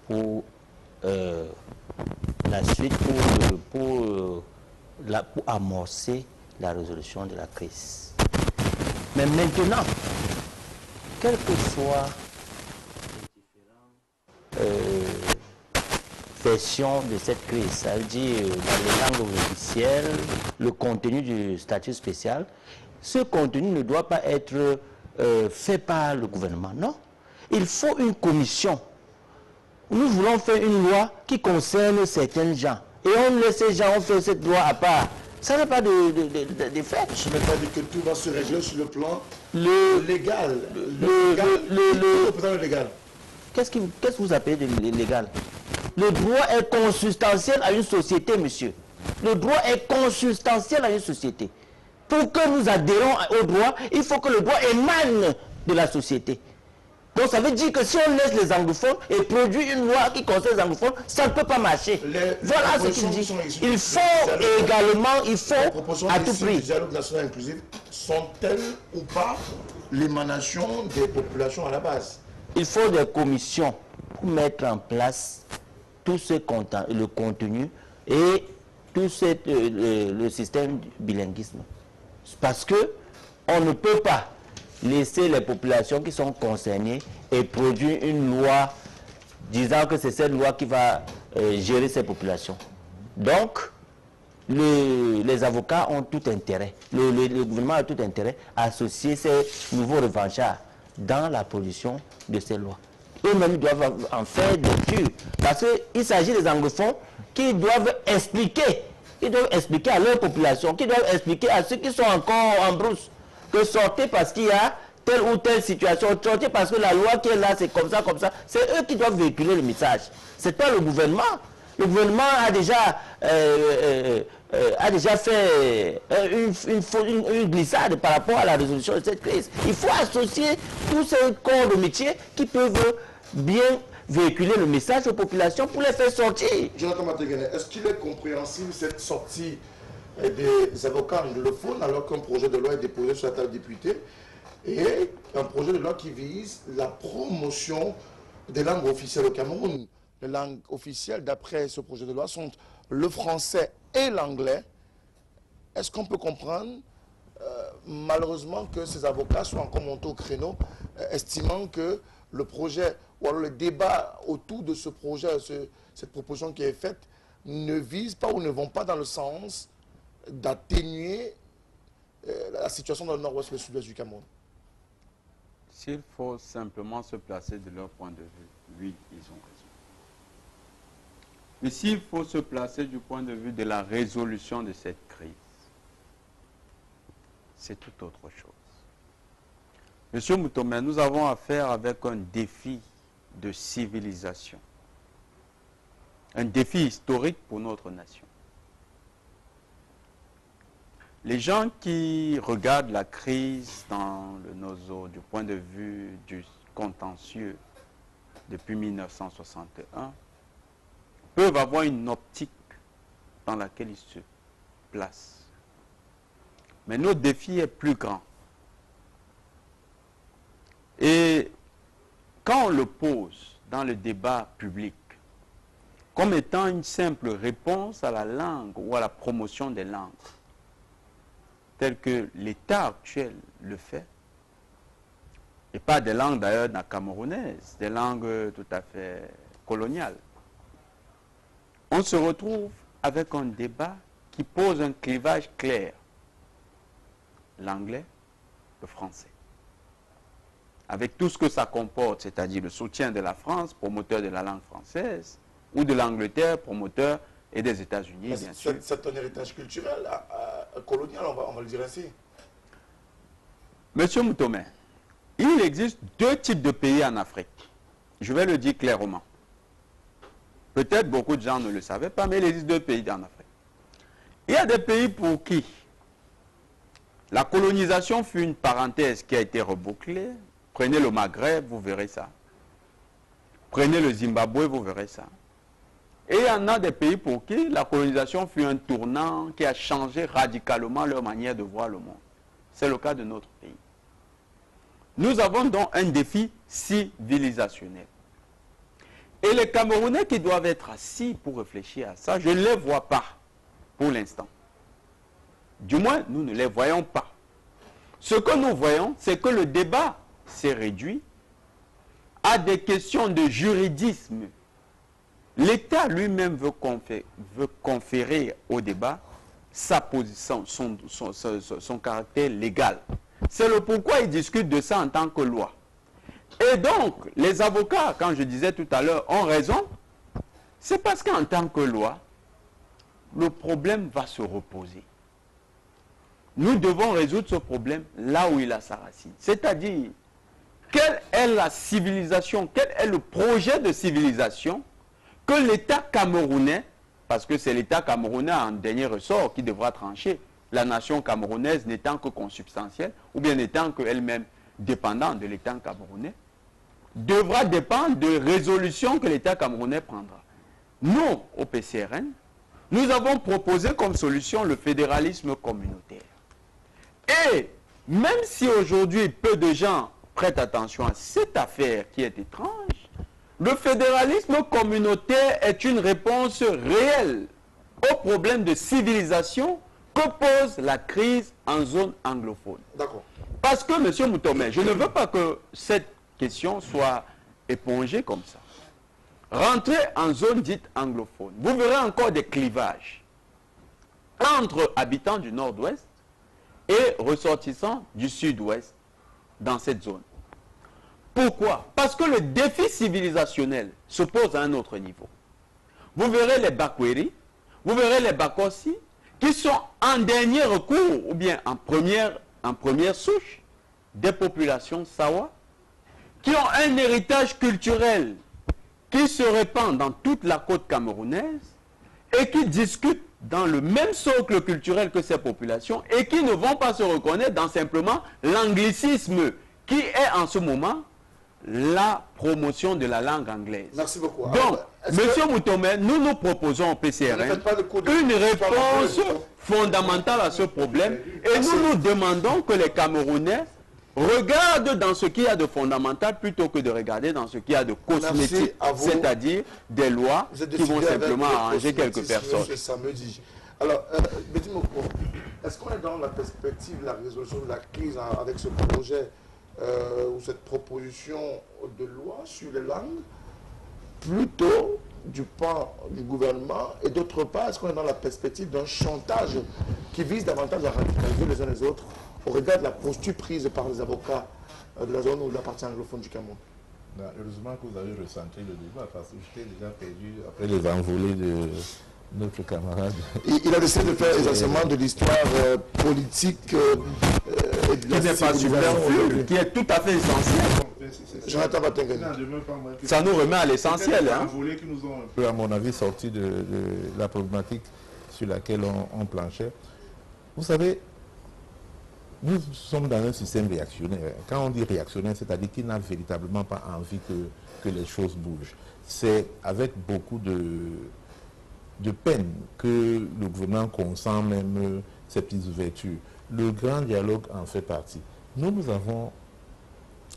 pour la suite, pour amorcer la résolution de la crise. Mais maintenant, quelles que soient les différentes versions de cette crise, ça veut dire dans les langues officielles, le contenu du statut spécial, ce contenu ne doit pas être fait par le gouvernement, non. Il faut une commission. Nous voulons faire une loi qui concerne certains gens. Et on laisse ces gens, on fait cette loi à part. Ça n'a pas de fait.
Je n'ai pas dit que tout va se régler sur le plan légal. Le légal.
Qu'est-ce que vous appelez de légal? Le droit est consubstantiel à une société, monsieur. Le droit est consubstantiel à une société. Pour que nous adhérons au droit, il faut que le droit émane de la société. Donc ça veut dire que si on laisse les anglophones et produit une loi qui concerne les anglophones, ça ne peut pas marcher. Voilà ce qu'il dit. Il faut également, il faut à tout prix.
Les dialogues national inclusif sont-elles ou pas l'émanation des populations à la base?
Il faut des commissions pour mettre en place tout ce contenu, le contenu et tout le système du bilinguisme. Parce que on ne peut pas laisser les populations qui sont concernées et produire une loi disant que c'est cette loi qui va gérer ces populations. Donc, les avocats ont tout intérêt, le gouvernement a tout intérêt à associer ces nouveaux revanchards dans la production de ces lois. Eux-mêmes doivent en faire des cures. Parce qu'il s'agit des anglophones qui doivent expliquer à leur population, qui doivent expliquer à ceux qui sont encore en brousse, que sortez parce qu'il y a telle ou telle situation, sortez parce que la loi qui est là, c'est comme ça, comme ça. C'est eux qui doivent véhiculer le message. Ce n'est pas le gouvernement. Le gouvernement a déjà a déjà fait une glissade par rapport à la résolution de cette crise. Il faut associer tous ces corps de métier qui peuvent bien véhiculer le message aux populations pour les faire sortir.
Jonathan Mategene, est-ce qu'il est compréhensible cette sortie des avocats anglophones alors qu'un projet de loi est déposé sur la table des députés et un projet de loi qui vise la promotion des langues officielles au Cameroun? Les langues officielles, d'après ce projet de loi, sont le français et l'anglais. Est-ce qu'on peut comprendre, malheureusement, que ces avocats soient encore montés au créneau, estimant que le projet, ou alors le débat autour de ce projet, cette proposition qui est faite, ne vise pas ou ne vont pas dans le sens d'atténuer la situation dans le nord-ouest et le sud-ouest du Cameroun?
S'il faut simplement se placer de leur point de vue, oui, ils ont raison. Mais s'il faut se placer du point de vue de la résolution de cette crise, c'est tout autre chose. Monsieur Moutomé, nous avons affaire avec un défi de civilisation. Un défi historique pour notre nation. Les gens qui regardent la crise dans le nozo du point de vue du contentieux depuis 1961 peuvent avoir une optique dans laquelle ils se placent. Mais notre défi est plus grand. Et quand on le pose dans le débat public comme étant une simple réponse à la langue ou à la promotion des langues, tel que l'État actuel le fait, et pas des langues d'ailleurs camerounaises, des langues tout à fait coloniales, on se retrouve avec un débat qui pose un clivage clair. L'anglais, le français. Avec tout ce que ça comporte, c'est-à-dire le soutien de la France, promoteur de la langue française, ou de l'Angleterre, promoteur, et des États-Unis, bien sûr.
C'est un héritage culturel, colonial, on va le dire ainsi.
Monsieur Moutomé, il existe deux types de pays en Afrique. Je vais le dire clairement. Peut-être beaucoup de gens ne le savaient pas, mais il existe deux pays en Afrique. Il y a des pays pour qui la colonisation fut une parenthèse qui a été rebouclée. Prenez le Maghreb, vous verrez ça. Prenez le Zimbabwe, vous verrez ça. Et il y en a des pays pour qui la colonisation fut un tournant qui a changé radicalement leur manière de voir le monde. C'est le cas de notre pays. Nous avons donc un défi civilisationnel. Et les Camerounais qui doivent être assis pour réfléchir à ça, je ne les vois pas pour l'instant. Du moins, nous ne les voyons pas. Ce que nous voyons, c'est que le débat s'est réduit à des questions de juridisme. L'État lui-même veut conférer au débat sa position, son caractère légal. C'est le pourquoi ils discutent de ça en tant que loi. Et donc, les avocats, quand je disais tout à l'heure, ont raison. C'est parce qu'en tant que loi, le problème va se reposer. Nous devons résoudre ce problème là où il a sa racine. C'est-à-dire, quelle est la civilisation, quel est le projet de civilisation que l'État camerounais, parce que c'est l'État camerounais en dernier ressort qui devra trancher, la nation camerounaise n'étant que consubstantielle, ou bien n'étant qu'elle-même dépendante de l'État camerounais, devra dépendre de résolutions que l'État camerounais prendra. Nous, au PCRN, nous avons proposé comme solution le fédéralisme communautaire. Et même si aujourd'hui peu de gens prêtent attention à cette affaire qui est étrange, le fédéralisme communautaire est une réponse réelle au problème de civilisation que pose la crise en zone anglophone.
D'accord.
Parce que, M. Moutomé, je ne veux pas que cette question soit épongée comme ça. Rentrez en zone dite anglophone. Vous verrez encore des clivages entre habitants du nord-ouest et ressortissants du sud-ouest dans cette zone. Pourquoi? Parce que le défi civilisationnel se pose à un autre niveau. Vous verrez les Bakweri, vous verrez les Bakossi, qui sont en dernier recours, ou bien en première souche, des populations Sawa, qui ont un héritage culturel qui se répand dans toute la côte camerounaise et qui discutent dans le même socle culturel que ces populations et qui ne vont pas se reconnaître dans simplement l'anglicisme qui est en ce moment la promotion de la langue anglaise.
Merci beaucoup.
Donc,
Alors,
Monsieur Moutomé, nous proposons au PCRN une réponse fondamentale à ce problème et nous demandons que les Camerounais regardent dans ce qu'il y a de fondamental plutôt que de regarder dans ce qu'il y a de cosmétique, c'est-à-dire des lois qui vont simplement arranger quelques personnes.
Ce samedi. Alors, Betty Moko, est-ce qu'on est dans la perspective de la résolution de la crise avec ce projet ou cette proposition de loi sur les langues, plutôt du pan du gouvernement, et d'autre part, est-ce qu'on est dans la perspective d'un chantage qui vise davantage à radicaliser les uns les autres au regard de la posture prise par les avocats de la zone ou de la partie anglophone du Cameroun?
Heureusement que vous avez recentré le débat parce que j'étais déjà perdu après les envolées de notre camarade.
Il a décidé de faire essentiellement de l'histoire politique et de
qui n'est pas superflu, qui est tout à fait essentiel.
Jonathan Batengue.
Ça nous remet à l'essentiel. Hein?
Qui nous ont un peu, à mon avis, sorti de la problématique sur laquelle on planchait. Vous savez, nous sommes dans un système réactionnaire. Quand on dit réactionnaire, c'est-à-dire qu'il n'a véritablement pas envie que les choses bougent. C'est avec beaucoup de peine que le gouvernement consent même ces petites ouvertures. Le grand dialogue en fait partie. Nous avons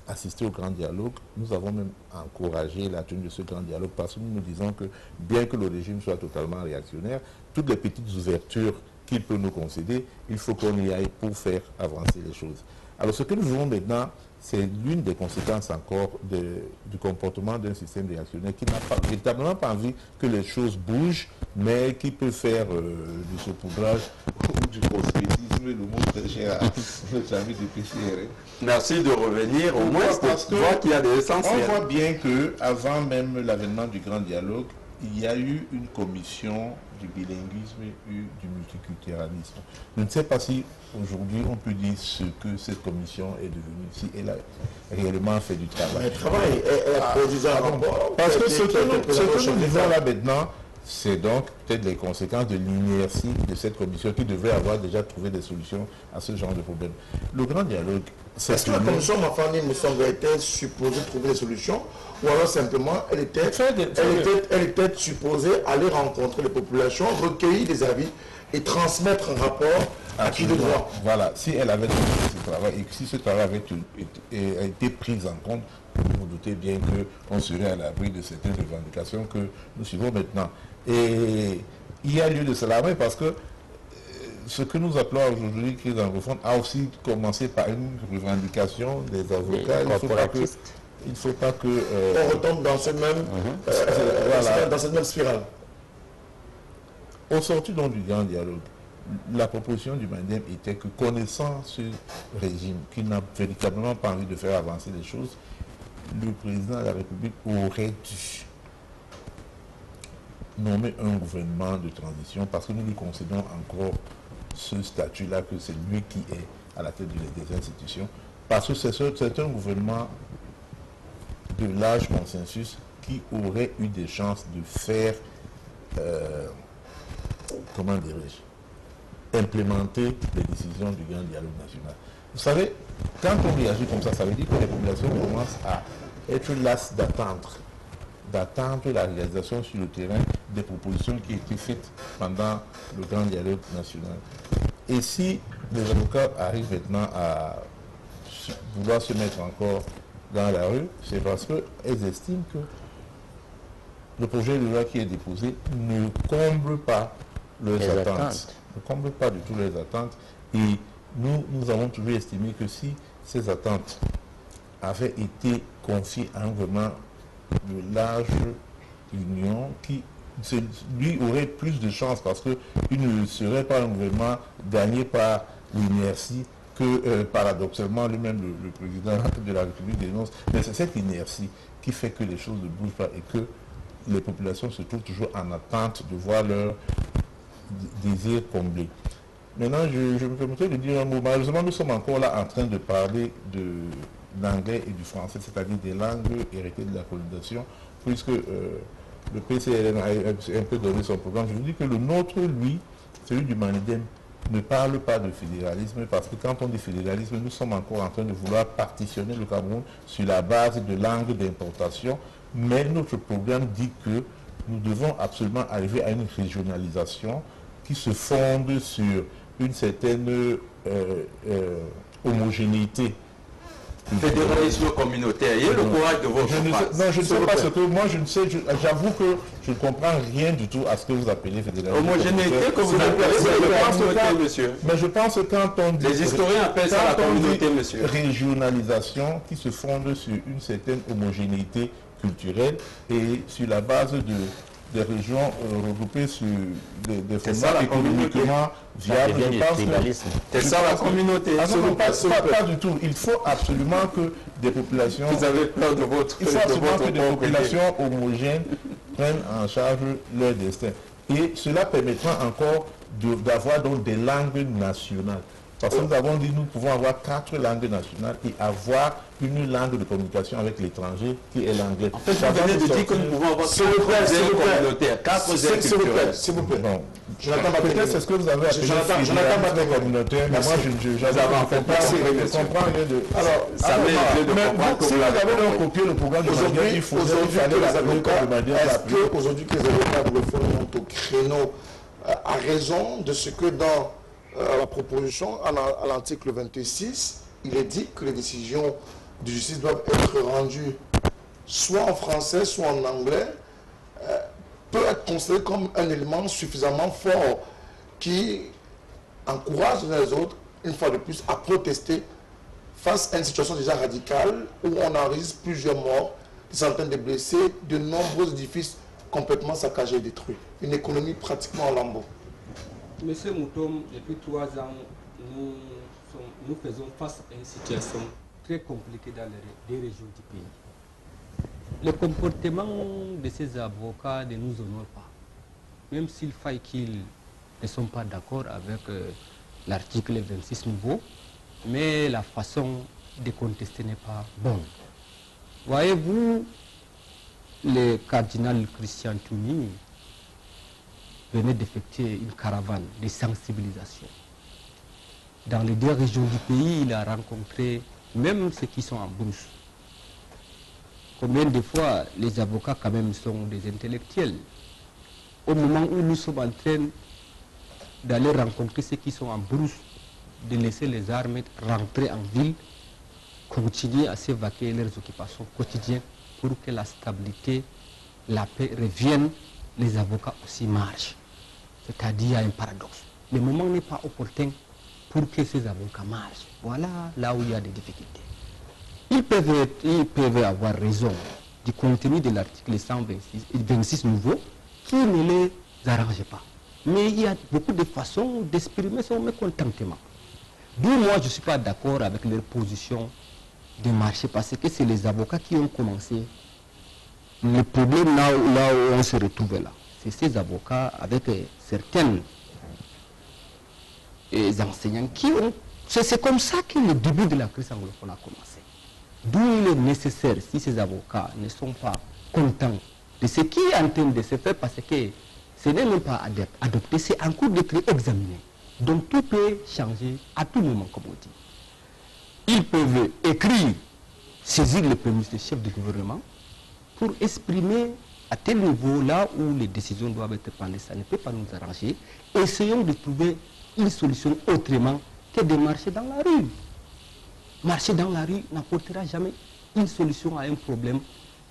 assisté au grand dialogue, nous avons même encouragé la tenue de ce grand dialogue parce que nous disons que bien que le régime soit totalement réactionnaire, toutes les petites ouvertures qu'il peut nous concéder, il faut qu'on y aille pour faire avancer les choses. Alors ce que nous voulons maintenant, c'est l'une des conséquences encore du comportement d'un système réactionnaire qui n'a pas, véritablement pas envie que les choses bougent, mais qui peut faire du saupoudrage ou du prosélytisme, le mot très cher à notre ami du PCRN.
Merci de revenir, au moins parce qu'on voit qu'il y a des essentiels.
On voit bien qu'avant même l'avènement du grand dialogue, il y a eu une commission du bilinguisme et du multiculturalisme. Je ne sais pas si aujourd'hui on peut dire ce que cette commission est devenue, si elle a réellement fait du travail.
Elle a produit un rapport.
Parce que ce que nous disons là maintenant, c'est donc peut-être les conséquences de l'inertie de cette commission qui devrait avoir déjà trouvé des solutions à ce genre de problème. Le grand dialogue,
est-ce que la commission Mafani Moussonga était supposée trouver des solutions ou alors simplement elle était supposée aller rencontrer les populations, recueillir des avis et transmettre un rapport à qui de droit?
Voilà, si elle avait fait ce travail et si ce travail avait été pris en compte, vous vous doutez bien qu'on serait à l'abri de certaines revendications que nous suivons maintenant. Et il y a lieu de s'alarmer parce que ce que nous appelons aujourd'hui crise anglophone a aussi commencé par une revendication des avocats. Il ne faut pas que
on retombe dans ce même, dans cette même spirale.
Au sorti donc du grand dialogue, la proposition du Mandem était que, connaissant ce régime qui n'a véritablement pas envie de faire avancer les choses, le président de la République aurait dû nommer un gouvernement de transition parce que nous lui concédons encore ce statut-là, que c'est lui qui est à la tête des institutions, parce que c'est un gouvernement de large consensus qui aurait eu des chances de faire, comment dirais-je, implémenter les décisions du grand dialogue national. Vous savez, quand on réagit comme ça veut dire que les populations commencent à être lasses d'attendre la réalisation sur le terrain des propositions qui étaient faites pendant le grand dialogue national. Et si les avocats arrivent maintenant à vouloir se mettre encore dans la rue, c'est parce qu'elles estiment que le projet de loi qui est déposé ne comble pas leurs attentes. Ne comble pas du tout leurs attentes. Et nous avons toujours estimé que si ces attentes avaient été confiées à un gouvernement de large union qui lui aurait plus de chance parce qu'il ne serait pas un gouvernement gagné par l'inertie que paradoxalement lui-même le président de la République dénonce. Mais c'est cette inertie qui fait que les choses ne bougent pas et que les populations se trouvent toujours en attente de voir leur désir comblé. Maintenant, je me permettrai de dire un mot. Malheureusement, nous sommes encore là en train de parler de l'anglais et du français, c'est-à-dire des langues héritées de la colonisation, puisque le PCRN a un peu donné son programme. Je vous dis que le nôtre, lui, celui du Manedem, ne parle pas de fédéralisme, parce que quand on dit fédéralisme, nous sommes encore en train de vouloir partitionner le Cameroun sur la base de langues d'importation, mais notre programme dit que nous devons absolument arriver à une régionalisation qui se fonde sur une certaine homogénéité.
Fédéralisme communautaire. Il y a le courage de votre phrase.
Non, je ne sais pas ce que... Moi, je ne sais... J'avoue que je ne comprends rien du tout à ce que vous appelez fédéralisme.
Homogénéité que vous appelez, c'est la communauté, monsieur.
Mais je pense que quand on dit...
Les historiens appellent ça la communauté, monsieur.
Régionalisation qui se fonde sur une certaine homogénéité culturelle et sur la base des régions regroupées sur des fondements économiquement viables.
C'est ça la communauté.
Pas du tout. Il faut absolument que des populations...
Vous avez peur de votre...
Il faut absolument que des populations homogènes prennent en charge leur destin. Et cela permettra encore d'avoir donc des langues nationales. Parce que nous avons dit que nous pouvons avoir 4 langues nationales et avoir une langue de communication avec l'étranger qui est l'anglais.
En fait, vous venez de dire que nous pouvons avoir 4 ailes communautaires, 4 ailes culturelles.
S'il vous plaît.
Bon. Peut-être c'est ce que vous avez appelé fédéralisme communautaire, mais moi je ne comprends rien de... Alors,
ça met de comprendre.
Si vous avez donc copié le programme de Mandela, il fallait l'appeler comme Mandela.
Est-ce qu'aujourd'hui que les avocats anglophones montent au créneau à raison de ce que dans la proposition, à l'article 26, il est dit que les décisions de justice doivent être rendues soit en français, soit en anglais, peut être considéré comme un élément suffisamment fort qui encourage les autres, une fois de plus, à protester face à une situation déjà radicale où on enregistre plusieurs morts, des centaines de blessés, de nombreux édifices complètement saccagés et détruits. Une économie pratiquement en lambeaux.
Monsieur Moutom, depuis 3 ans, nous faisons face à une situation très compliquée dans les régions du pays. Le comportement de ces avocats ne nous honore pas. Même s'il faille qu'ils ne sont pas d'accord avec l'article 26 nouveau, mais la façon de contester n'est pas bonne. Voyez-vous, le cardinal Christian Tchoumi venait d'effectuer une caravane de sensibilisation. Dans les 2 régions du pays, il a rencontré même ceux qui sont en brousse. Combien de fois les avocats quand même sont des intellectuels. Au moment où nous sommes en train d'aller rencontrer ceux qui sont en brousse, de laisser les armes rentrer en ville, continuer à s'évacuer leurs occupations quotidiennes pour que la stabilité, la paix reviennent, les avocats aussi marchent. C'est-à-dire, il y a un paradoxe. Le moment n'est pas opportun pour que ces avocats marchent. Voilà là où il y a des difficultés. Ils peuvent avoir raison du contenu de l'article 126 nouveau qui ne les arrange pas. Mais il y a beaucoup de façons d'exprimer son mécontentement. D'où moi je ne suis pas d'accord avec leur position de marcher parce que c'est les avocats qui ont commencé. Le problème là où on se retrouve là, c'est ces avocats avec certains enseignants qui ont... C'est comme ça que le début de la crise anglophone a commencé. D'où il est nécessaire, si ces avocats ne sont pas contents de ce qui est en train de se faire, parce que ce n'est même pas adopté, c'est en cours d'être examiné. Donc tout peut changer à tout moment, comme on dit. Ils peuvent écrire, saisir le premier chef du gouvernement pour exprimer à tel niveau, là où les décisions doivent être prises, ça ne peut pas nous arranger. Essayons de trouver une solution autrement que de marcher dans la rue. Marcher dans la rue n'apportera jamais une solution à un problème.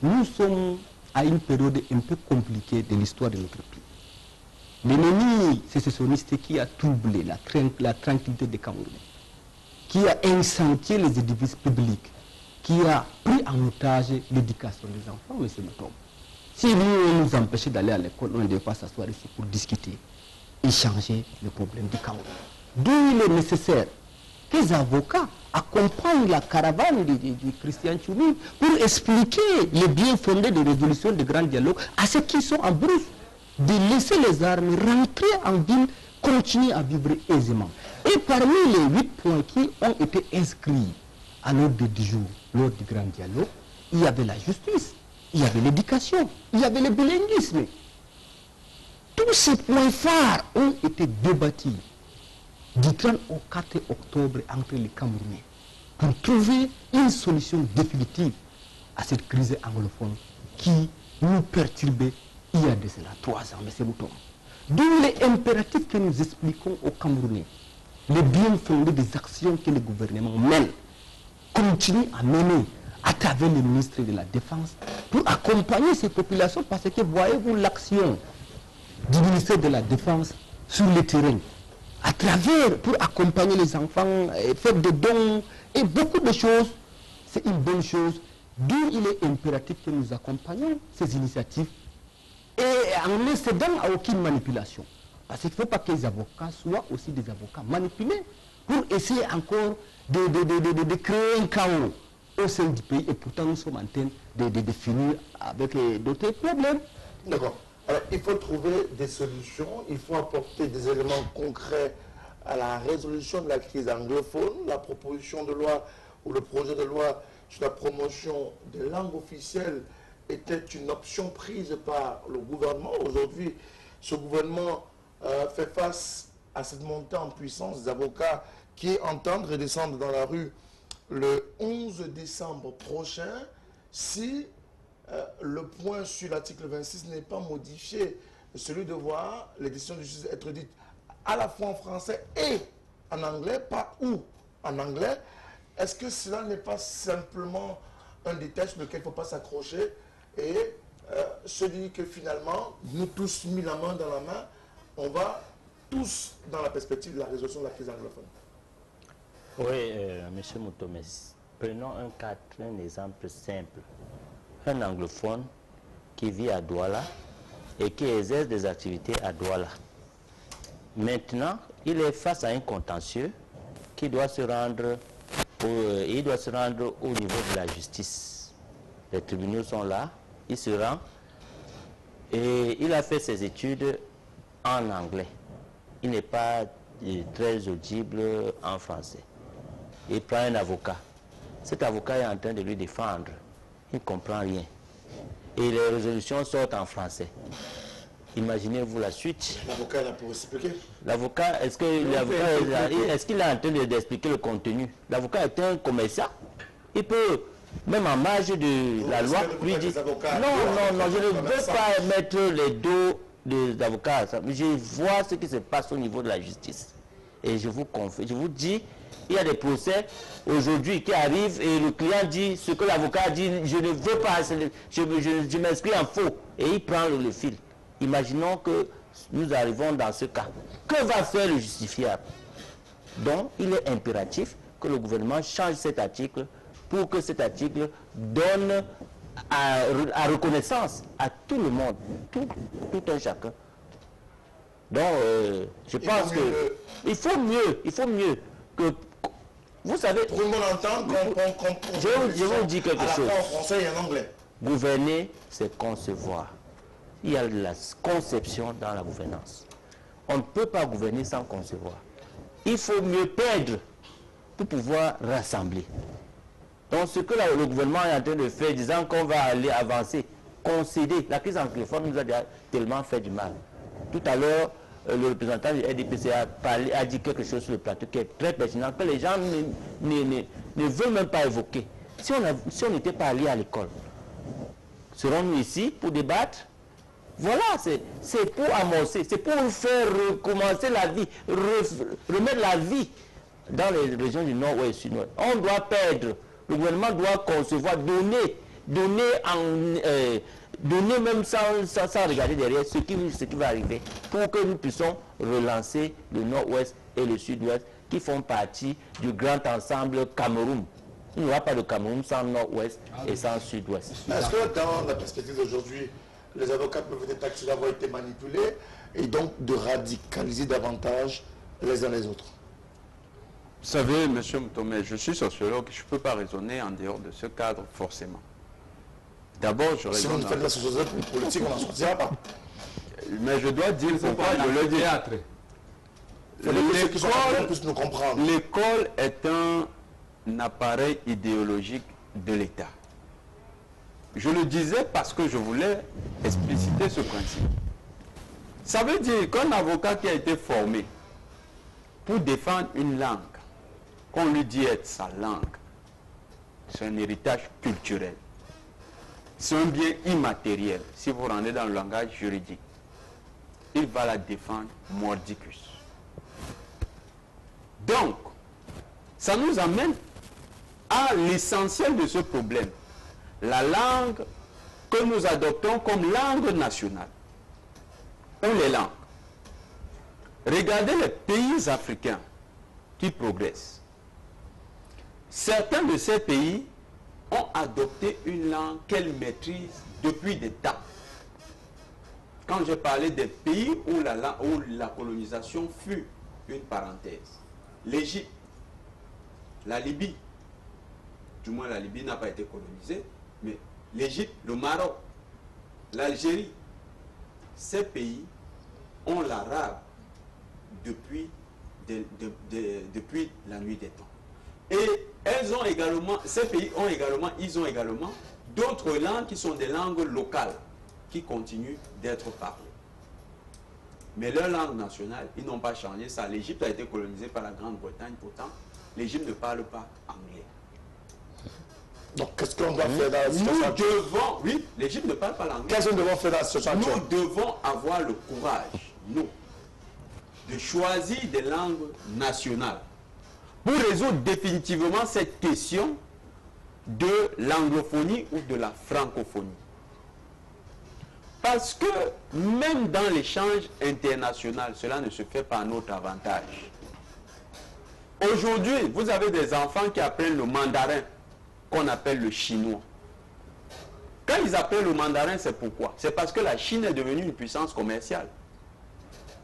Nous sommes à une période un peu compliquée de l'histoire de notre pays. L'ennemi sécessionniste qui a troublé la tranquillité des Camerounais, qui a incendié les édifices publics, qui a pris en otage l'éducation des enfants, M. Moutom. Si nous empêchons d'aller à l'école, on ne doit pas s'asseoir ici pour discuter, échanger le problème du Cameroun. D'où il est nécessaire que les avocats accompagnent la caravane du Christian Tchoumi pour expliquer les bien fondés de résolution de grands dialogues à ceux qui sont en brousse, de laisser les armes rentrer en ville, continuer à vivre aisément. Et parmi les 8 points qui ont été inscrits à l'ordre du jour, lors du grand dialogue, il y avait la justice, il y avait l'éducation, il y avait le bilinguisme. Tous tous ces points phares ont été débattus du 30 au 4 octobre entre les Camerounais pour trouver une solution définitive à cette crise anglophone qui nous perturbait il y a de cela 3 ans, M. Mouton. D'où il est impératif que nous expliquons aux Camerounais les bien fondés des actions que le gouvernement mène, continue à mener à travers le ministre de la Défense pour accompagner ces populations, parce que voyez-vous l'action du ministère de la Défense sur le terrain, à travers, pour accompagner les enfants, faire des dons et beaucoup de choses, c'est une bonne chose, d'où il est impératif que nous accompagnions ces initiatives et en ne cédant à aucune manipulation. Parce qu'il ne faut pas que les avocats soient aussi des avocats manipulés pour essayer encore de créer un chaos au sein du pays, et pourtant nous sommes en train de finir avec d'autres problèmes.
D'accord. Alors, il faut trouver des solutions, il faut apporter des éléments concrets à la résolution de la crise anglophone. La proposition de loi ou le projet de loi sur la promotion des langues officielles était une option prise par le gouvernement. Aujourd'hui, ce gouvernement fait face à cette montée en puissance des avocats qui entendent redescendre dans la rue le 11 décembre prochain si le point sur l'article 26 n'est pas modifié, celui de voir les décisions de justice être dites à la fois en français et en anglais, pas ou en anglais. Est-ce que cela n'est pas simplement un détail sur lequel il ne faut pas s'accrocher et se dire que finalement, nous tous mis la main dans la main, on va tous dans la perspective de la résolution de la crise anglophone?
Oui, M. Moutomé, prenons un exemple simple. Un anglophone qui vit à Douala et qui exerce des activités à Douala. Maintenant, il est face à un contentieux qui doit se rendre au niveau de la justice. Les tribunaux sont là, il se rend et il a fait ses études en anglais. Il n'est pas très audible en français. Il prend un avocat. Cet avocat est en train de lui défendre. Il ne comprend rien. Et les résolutions sortent en français. Imaginez-vous la suite.
L'avocat est là pour expliquer.
L'avocat, est-ce qu'il est en train d'expliquer le contenu? L'avocat est un commerçant. Il peut, même en marge de la loi, lui dire... Non, je ne veux pas mettre les dos des avocats. Je vois ce qui se passe au niveau de la justice. Et je vous confie, je vous dis, il y a des procès aujourd'hui qui arrivent et le client dit ce que l'avocat dit, je ne veux pas, je m'inscris en faux. Et il prend le fil. Imaginons que nous arrivons dans ce cas. Que va faire le justifiable? Donc, il est impératif que le gouvernement change cet article pour que cet article donne à reconnaissance à tout le monde, tout un chacun. Donc, je pense que il faut mieux que... Vous savez...
Tout le monde entend
je vous dis quelque chose.
En français et en anglais.
Gouverner, c'est concevoir. Il y a de la conception dans la gouvernance. On ne peut pas gouverner sans concevoir. Il faut mieux perdre pour pouvoir rassembler. Donc ce que le gouvernement est en train de faire, disant qu'on va aller avancer, concéder, la crise anglophone nous a tellement fait du mal. Tout à l'heure, le représentant du RDPC a dit quelque chose sur le plateau qui est très pertinent, que les gens ne veulent même pas évoquer. Si on n'était pas allé à l'école, serons-nous ici pour débattre? Voilà, c'est pour amorcer, c'est pour faire recommencer la vie, remettre la vie dans les régions du Nord, Ouest, Sud, Nord. On doit perdre, le gouvernement doit concevoir, donner même sans regarder derrière ce qui va arriver, pour que nous puissions relancer le Nord-Ouest et le Sud-Ouest qui font partie du grand ensemble Cameroun. Il n'y aura pas de Cameroun sans Nord-Ouest et sans Sud-Ouest.
Est-ce que dans la perspective d'aujourd'hui, les avocats peuvent être accusés d'avoir été manipulés et donc de radicaliser davantage les uns les autres?
Vous savez, M. Moutomé, je suis sociologue, je ne peux pas raisonner en dehors de ce cadre forcément. D'abord, je raisonne...
Si vous ne faites la sociologie politique, on n'en sortira pas.
Mais je dois dire pourquoi je le dis. L'école est un appareil idéologique de l'État. Je le disais parce que je voulais expliciter ce principe. Ça veut dire qu'un avocat qui a été formé pour défendre une langue, qu'on lui dit être sa langue, c'est un héritage culturel. C'est un bien immatériel. Si vous rendez dans le langage juridique, il va la défendre mordicus. Donc, ça nous amène à l'essentiel de ce problème. La langue que nous adoptons comme langue nationale, ou les langues. Regardez les pays africains qui progressent. Certains de ces pays ont adopté une langue qu'elles maîtrisent depuis des temps. Quand j'ai parlé des pays où la colonisation fut une parenthèse, l'Égypte, la Libye, du moins la Libye n'a pas été colonisée, mais l'Égypte, le Maroc, l'Algérie, ces pays ont l'arabe depuis la nuit des temps. Et ces pays ont également d'autres langues qui sont des langues locales qui continuent d'être parlées. Mais leur langue nationale, ils n'ont pas changé ça. L'Égypte a été colonisée par la Grande-Bretagne, pourtant, l'Égypte ne parle pas anglais.
Donc, qu'est-ce qu'on doit faire dans la situation?
Nous devons, oui, l'Égypte ne parle pas l'anglais.
Qu'est-ce qu'on doit faire dans la situation?
Nous devons avoir le courage, nous, de choisir des langues nationales pour résoudre définitivement cette question de l'anglophonie ou de la francophonie. Parce que même dans l'échange international, cela ne se fait pas à notre avantage. Aujourd'hui, vous avez des enfants qui apprennent le mandarin, qu'on appelle le chinois. Quand ils apprennent le mandarin, c'est pourquoi? C'est parce que la Chine est devenue une puissance commerciale.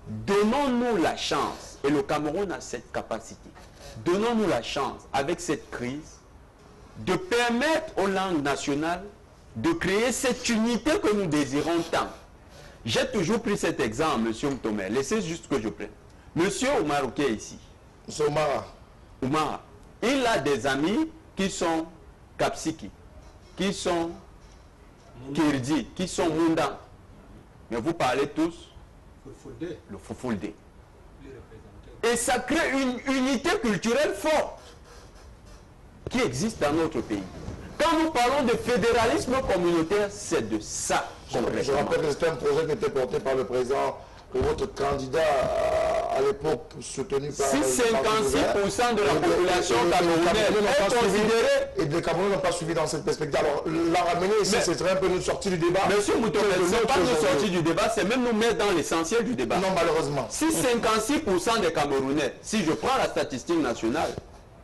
Donnons-nous la chance, et le Cameroun a cette capacité, donnons-nous la chance, avec cette crise, de permettre aux langues nationales de créer cette unité que nous désirons tant. J'ai toujours pris cet exemple, M. Mtomé. Laissez juste que je prenne. Monsieur Omar qui est ici.
M.
Omar, il a des amis qui sont Kapsiki, qui sont Kirdi, qui sont Munda. Mais vous parlez tous le Fufulde. Et ça crée une unité culturelle forte qui existe dans notre pays. Quand nous parlons de fédéralisme communautaire, c'est de ça qu'on parle.
Je rappelle que c'était un projet qui était porté par le président ou votre candidat à l'époque soutenu par...
Si 56% de la population camerounaise est considérée...
Et les Camerounais n'ont pas suivi dans cette perspective. Alors, la ramener ici, c'est un peu nous sortir du débat.
Monsieur Moutonnet, ce n'est pas nous sortir du débat, c'est même nous mettre dans l'essentiel du débat.
Non, malheureusement.
Si 56% des Camerounais, si je prends la statistique nationale,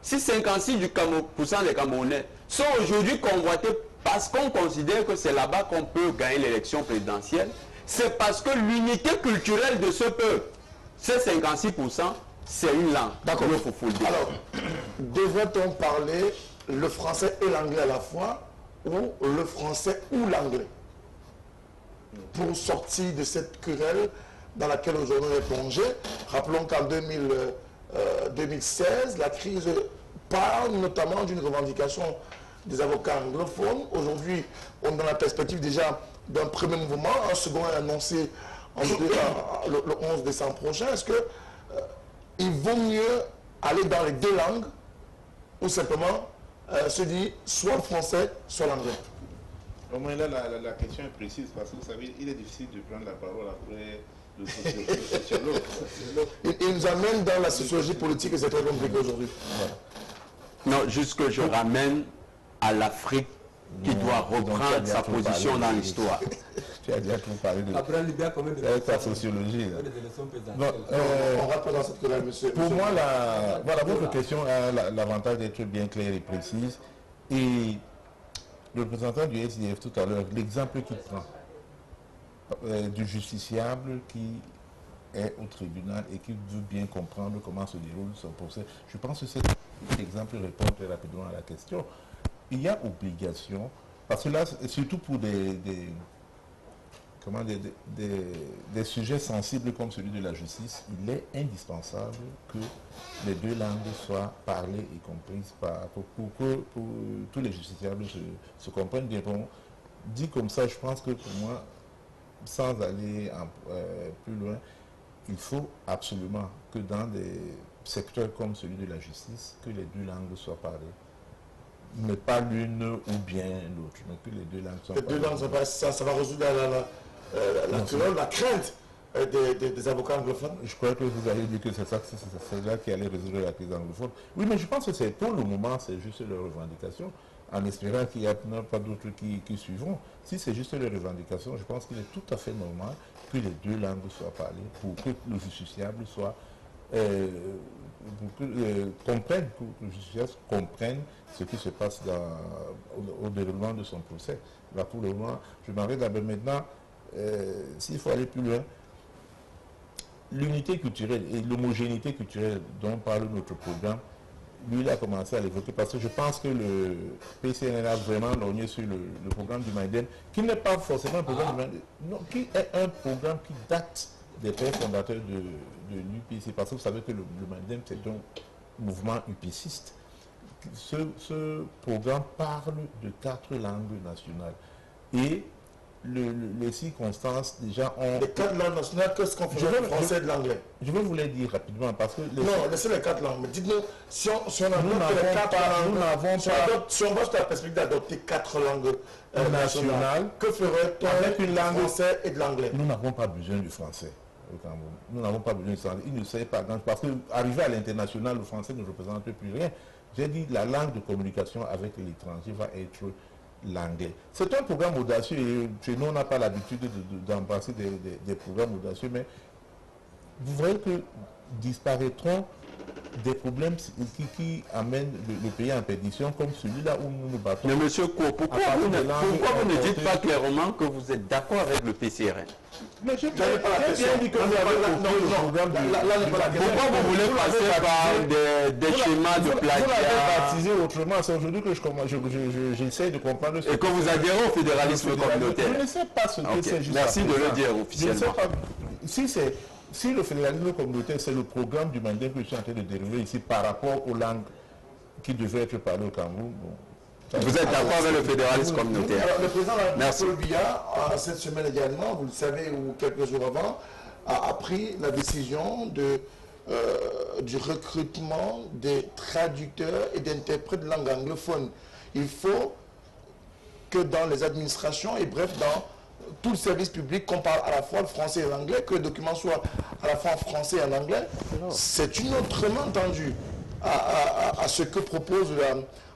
si 56% des Camerounais sont aujourd'hui convoités parce qu'on considère que c'est là-bas qu'on peut gagner l'élection présidentielle, c'est parce que l'unité culturelle de ce peuple, ces 56%, c'est une langue.
D'accord. Alors, devrait-on parler le français et l'anglais à la fois, ou le français ou l'anglais, pour sortir de cette querelle dans laquelle aujourd'hui on est plongé? Rappelons qu'en 2016, la crise parle notamment d'une revendication des avocats anglophones. Aujourd'hui, on est dans la perspective déjà d'un premier mouvement. Un second est annoncé le 11 décembre prochain. Est-ce qu'il vaut mieux aller dans les deux langues ou simplement se dire soit le français, soit l'anglais?
Au moins là, la question est précise parce que vous savez, il est difficile de prendre la parole après le sociologue.
Il nous amène dans la sociologie politique et c'est très compliqué aujourd'hui.
Voilà.
Non, juste que je ramène à l'Afrique qui doit reprendre sa position dans l'histoire.
Tu as déjà tout parlé de ta sociologie.
Non, on va pas dans cette querelle, monsieur.
Pour moi, voilà, votre question a l'avantage d'être bien claire et précise. Et le représentant du SDF tout à l'heure, l'exemple qu'il prend du justiciable qui est au tribunal et qui veut bien comprendre comment se déroule son procès. Je pense que cet exemple répond très rapidement à la question. Il y a obligation, parce que là, surtout pour des sujets sensibles comme celui de la justice, il est indispensable que les deux langues soient parlées et comprises pour que tous les justiciables se comprennent bien. Bon, dit comme ça, je pense que pour moi,
sans aller plus loin, il faut absolument que dans des secteurs comme celui de la justice, que les deux langues soient parlées. Mais pas l'une ou bien l'autre, mais que les deux langues soient parlées.
Les deux langues, ça va résoudre la crainte des avocats anglophones.
Je crois que vous avez dit que c'est là qui allait résoudre la crise anglophone. Oui, mais je pense que c'est pour le moment, c'est juste leur revendication, en espérant qu'il n'y a pas d'autres qui suivront. Si c'est juste leur revendication, je pense qu'il est tout à fait normal que les deux langues soient parlées pour que le justiciable soit comprenne, que le justiciable comprenne ce qui se passe au déroulement de son procès. Là, pour le moment, je m'arrête là. Maintenant, s'il faut aller plus loin, l'unité culturelle et l'homogénéité culturelle dont parle notre programme, lui, il a commencé à l'évoquer parce que je pense que le PCNL a vraiment lorgné sur le programme du Maïden, qui n'est pas forcément un programme du Maïden, non, qui est un programme qui date des pères fondateurs de l'UPC, parce que vous savez que le Maïden, c'est un mouvement upiciste. Ce programme parle de 4 langues nationales. Et les circonstances déjà ont...
Les 4 langues nationales, qu'est-ce qu'on fait le français et de l'anglais?
Je vais vous les dire rapidement parce que...
Non, laissez les 4 langues. Mais dites-nous, si on adopte les 4 langues, si on va sur la perspective d'adopter 4 langues nationales, que ferait-on avec une langue français et de l'anglais?
Nous n'avons pas besoin du français au Cameroun. Nous n'avons pas besoin du français. Il ne sait pas grand parce qu'arriver à l'international, le français ne représente plus rien. J'ai dit la langue de communication avec l'étranger va être l'anglais. C'est un programme audacieux et chez nous on n'a pas l'habitude d'embrasser des programmes audacieux, mais vous voyez que disparaîtront des problèmes qui amènent le pays en perdition comme celui-là où nous nous battons.
Mais monsieur Ko, pourquoi vous ne dites pas clairement que vous êtes d'accord avec le PCRN?
Mais je n'avais pas la question.
Pourquoi vous voulez passer par des schémas de plagiat?
Vous l'avez baptisé autrement. C'est aujourd'hui que j'essaie de comprendre.
Et que vous adhérez au fédéralisme communautaire.
Je ne sais pas ce que c'est juste.
Merci de le dire officiellement.
Si le fédéralisme communautaire, c'est le programme du Mandem que je suis en train de dériver ici par rapport aux langues qui devaient être parlées au Cameroun. Bon,
vous êtes d'accord avec le fédéralisme communautaire?
Alors, le président Paul Biya, cette semaine également, vous le savez, ou quelques jours avant, a pris la décision du recrutement des traducteurs et d'interprètes de langue anglophone. Il faut que dans les administrations, et bref, dans tout le service public, qu'on parle à la fois le français et l'anglais, que le document soit à la fois en français et en anglais. C'est une autre main tendue à ce que propose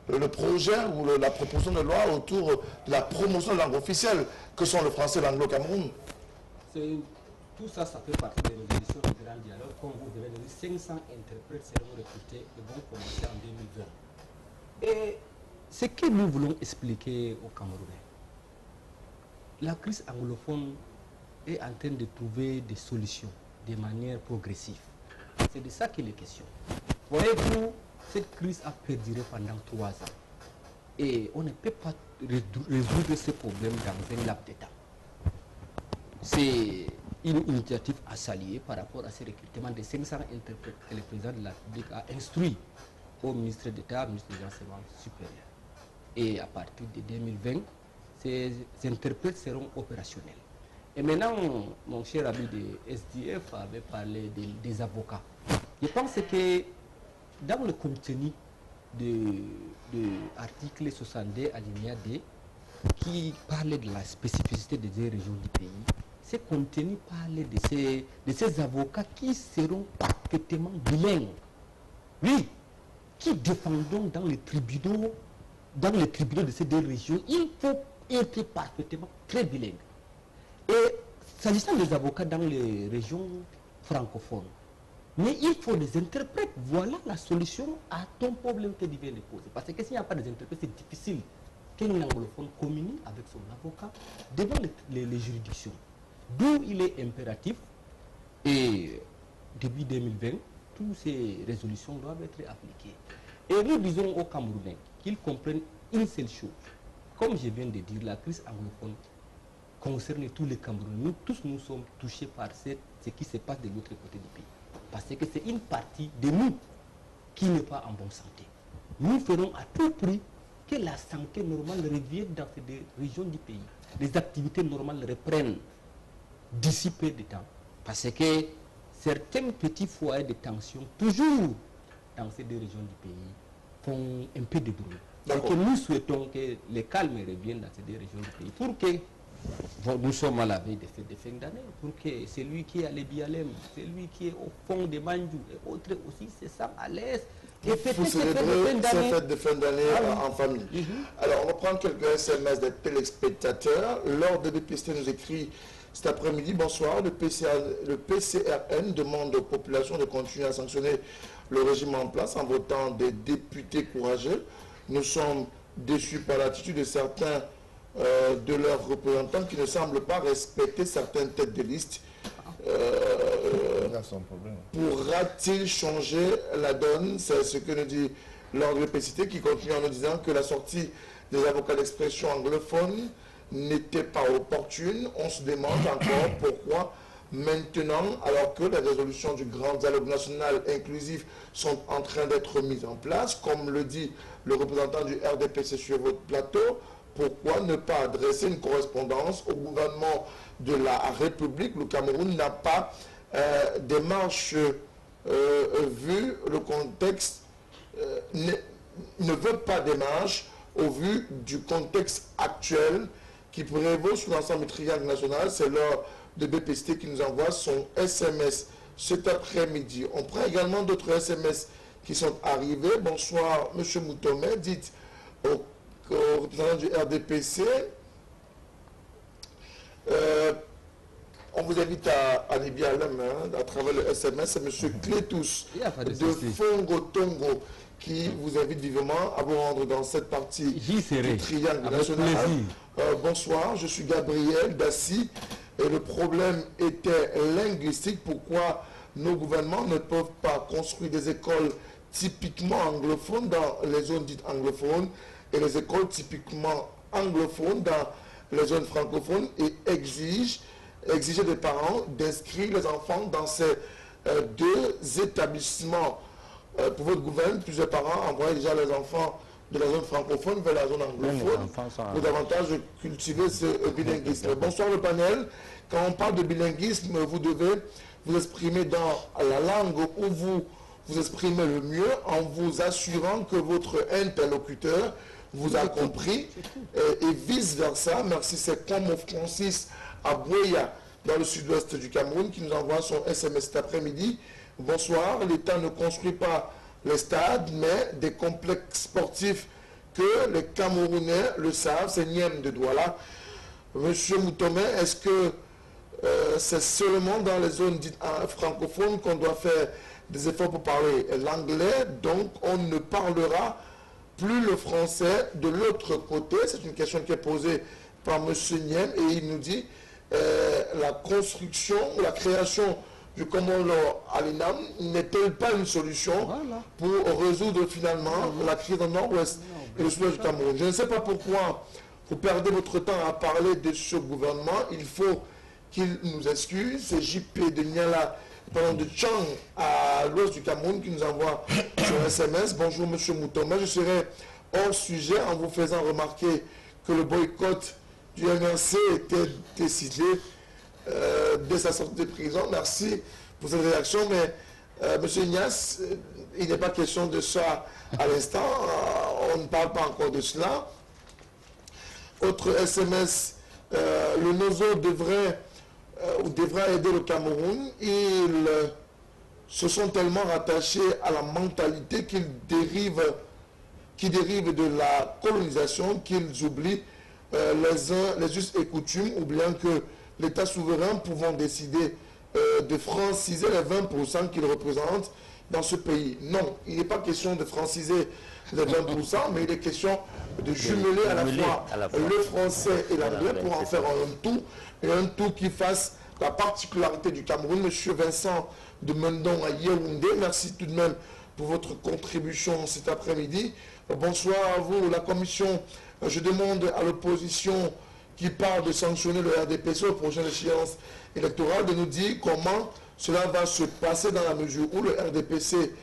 le projet ou la proposition de loi autour de la promotion de langue officielle, que sont le français et l'anglais au Cameroun.
Tout ça, ça fait partie des résolutions du grand dialogue. Comme vous devez le dire, 500 interprètes seront recrutés et vont commencer en 2020. Et ce que nous voulons expliquer aux Camerounais, la crise anglophone est en train de trouver des solutions de manière progressive. C'est de ça qu'il est question. Voyez-vous, cette crise a perduré pendant 3 ans. Et on ne peut pas résoudre ce problème dans un laps de temps. C'est une initiative à saluer par rapport à ce recrutement de 500 interprètes que le président de la République a instruit au ministre d'État, au ministre de l'Enseignement supérieur. Et à partir de 2020, ces interprètes seront opérationnels. Et maintenant, mon cher ami de SDF avait parlé des avocats. Je pense que dans le contenu de l'article 62 alinéa D, qui parlait de la spécificité des deux régions du pays, ce contenu parlait de ces avocats qui seront parfaitement bilingues. Oui, qui défendront dans les tribunaux de ces deux régions, il faut être parfaitement très bilingue. Et s'agissant des avocats dans les régions francophones, mais il faut des interprètes. Voilà la solution à ton problème que tu viens de poser. Parce que s'il n'y a pas d'interprètes, c'est difficile qu'un anglophone communique avec son avocat devant les juridictions. D'où il est impératif, et début 2020, toutes ces résolutions doivent être appliquées. Et nous disons aux Camerounais qu'ils comprennent une seule chose. Comme je viens de dire, la crise anglophone concerne tous les Camerounais. Nous tous, nous sommes touchés par ce qui se passe de l'autre côté du pays. Parce que c'est une partie de nous qui n'est pas en bonne santé. Nous ferons à tout prix que la santé normale revienne dans ces régions du pays. Les activités normales reprennent. dissiper des temps. Parce que certains petits foyers de tension, toujours dans ces deux régions du pays, font un peu de bruit. Et que nous souhaitons que les calmes reviennent dans ces deux régions du pays pour que nous sommes à la veille des fêtes de fin d'année, pour que celui qui est à l'Ebialem, celui qui est au fond des Mandjou et autres aussi se sentent à l'aise.
Et pour célébrer ces fêtes de fin d'année en famille. Alors, on va prendre quelques SMS des téléspectateurs. Lors de BPST nous écrit cet après-midi, bonsoir, le PCRN demande aux populations de continuer à sanctionner le régime en place en votant des députés courageux. Nous sommes déçus par l'attitude de certains de leurs représentants qui ne semblent pas respecter certaines têtes de liste. Pourra-t-il changer la donne? C'est ce que nous dit l'ordre de PCT qui continue en nous disant que la sortie des avocats d'expression anglophone n'était pas opportune. On se demande encore pourquoi maintenant, alors que les résolutions du grand dialogue national inclusif sont en train d'être mises en place, comme le dit le représentant du RDPC sur votre plateau, pourquoi ne pas adresser une correspondance au gouvernement de la République? Le Cameroun n'a pas démarche vu le contexte, ne veut pas démarche au vu du contexte actuel qui prévaut sur l'ensemble du triangle national. C'est l'heure de BPST qui nous envoie son SMS cet après-midi. On prend également d'autres SMS qui sont arrivés. Bonsoir, M. Moutomé. Dites au représentant du RDPC, on vous invite à Libialem à travers le SMS. C'est M. Clétous de Fongo-Tongo qui vous invite vivement à vous rendre dans cette partie du triangle national. Bonsoir, je suis Gabriel Dassi et le problème était linguistique. Pourquoi nos gouvernements ne peuvent pas construire des écoles typiquement anglophones dans les zones dites anglophones et les écoles typiquement anglophones dans les zones francophones et exiger des parents d'inscrire les enfants dans ces deux établissements. Pour votre gouvernement, plusieurs parents envoient déjà les enfants de la zone francophone vers la zone anglophone pour davantage cultiver ce bilinguisme. Bonsoir le panel. Quand on parle de bilinguisme, vous devez vous exprimer dans la langue où vous vous exprimez le mieux en vous assurant que votre interlocuteur vous a compris et vice-versa. Merci, c'est comme Francis Abouya dans le sud-ouest du Cameroun qui nous envoie son SMS cet après-midi. Bonsoir, l'État ne construit pas les stades, mais des complexes sportifs que les Camerounais le savent, c'est Niem de Douala. Monsieur Moutomé, est-ce que c'est seulement dans les zones dites francophones qu'on doit faire des efforts pour parler l'anglais, donc on ne parlera plus le français de l'autre côté? C'est une question qui est posée par M. Niem et il nous dit la construction, la création du Comolo à l'INAM n'est-elle pas une solution pour résoudre finalement la crise dans le nord-ouest et le sud-ouest du Cameroun? Je ne sais pas pourquoi vous perdez votre temps à parler de ce gouvernement. Il faut qu'il nous excuse. C'est JP de Niala, pardon, de Chang à l'ouest du Cameroun qui nous envoie sur SMS. Bonjour M. Moutomé, je serai hors sujet en vous faisant remarquer que le boycott du MRC était décidé dès sa sortie de prison. Merci pour cette réaction, mais M. Ignace, il n'est pas question de ça à l'instant. On ne parle pas encore de cela. Autre SMS, le NOZO devrait aider le Cameroun. Ils se sont tellement rattachés à la mentalité qui dérive de la colonisation qu'ils oublient les us et coutumes, oubliant que l'État souverain pouvant décider de franciser les 20% qu'il représente dans ce pays. Non, il n'est pas question de franciser les 20%, mais il est question de jumeler à la fois le français et l'anglais pour en faire un tout, et un tout qui fasse la particularité du Cameroun. Monsieur Vincent de Mendon à Yaoundé, merci tout de même pour votre contribution cet après-midi. Bonsoir à vous, la commission. Je demande à l'opposition qui parle de sanctionner le RDPC aux prochaines échéances électorales de nous dire comment cela va se passer dans la mesure où le RDPC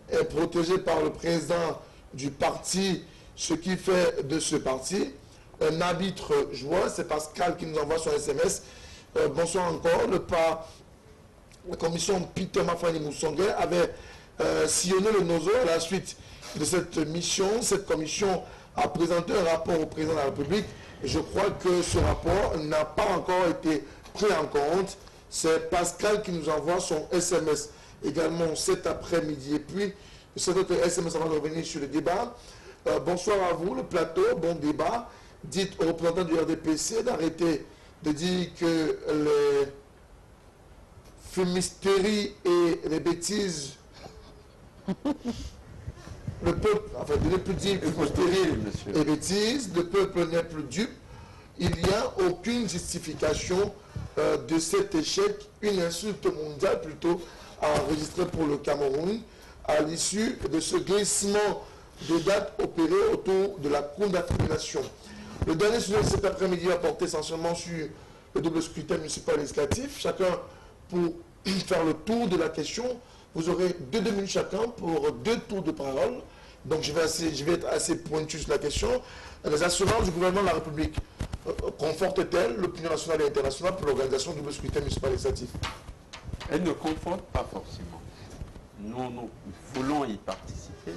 est protégé par le président du parti, ce qui fait de ce parti un arbitre joueur. C'est Pascal qui nous envoie son SMS. bonsoir encore. La commission Peter Mafani Moussongue avait sillonné le Nozo à la suite de cette mission. Cette commission a présenté un rapport au président de la République. Et je crois que ce rapport n'a pas encore été pris en compte. C'est Pascal qui nous envoie son SMS également cet après-midi. Et puis, cet autre SMS avant de revenir sur le débat. Bonsoir à vous, le plateau, bon débat. Dites aux représentants du RDPC d'arrêter de dire que les fumisteries et les bêtises, le peuple, enfin, de ne plus dire fumisteries et bêtises, le peuple n'est plus dupe. Il n'y a aucune justification de cet échec, une insulte mondiale plutôt enregistrée pour le Cameroun à l'issue de ce glissement de date opéré autour de la Cour d'affiliation. Le dernier sujet de cet après-midi a porté essentiellement sur le double scrutin municipal législatif. Chacun pour faire le tour de la question. Vous aurez 2 minutes chacun pour 2 tours de parole. Donc je vais être assez pointu sur la question. Les assurances du gouvernement de la République confortent-elles l'opinion nationale et internationale pour l'organisation du double scrutin municipal législatif?
Elles ne confortent pas forcément. Nous voulons y participer.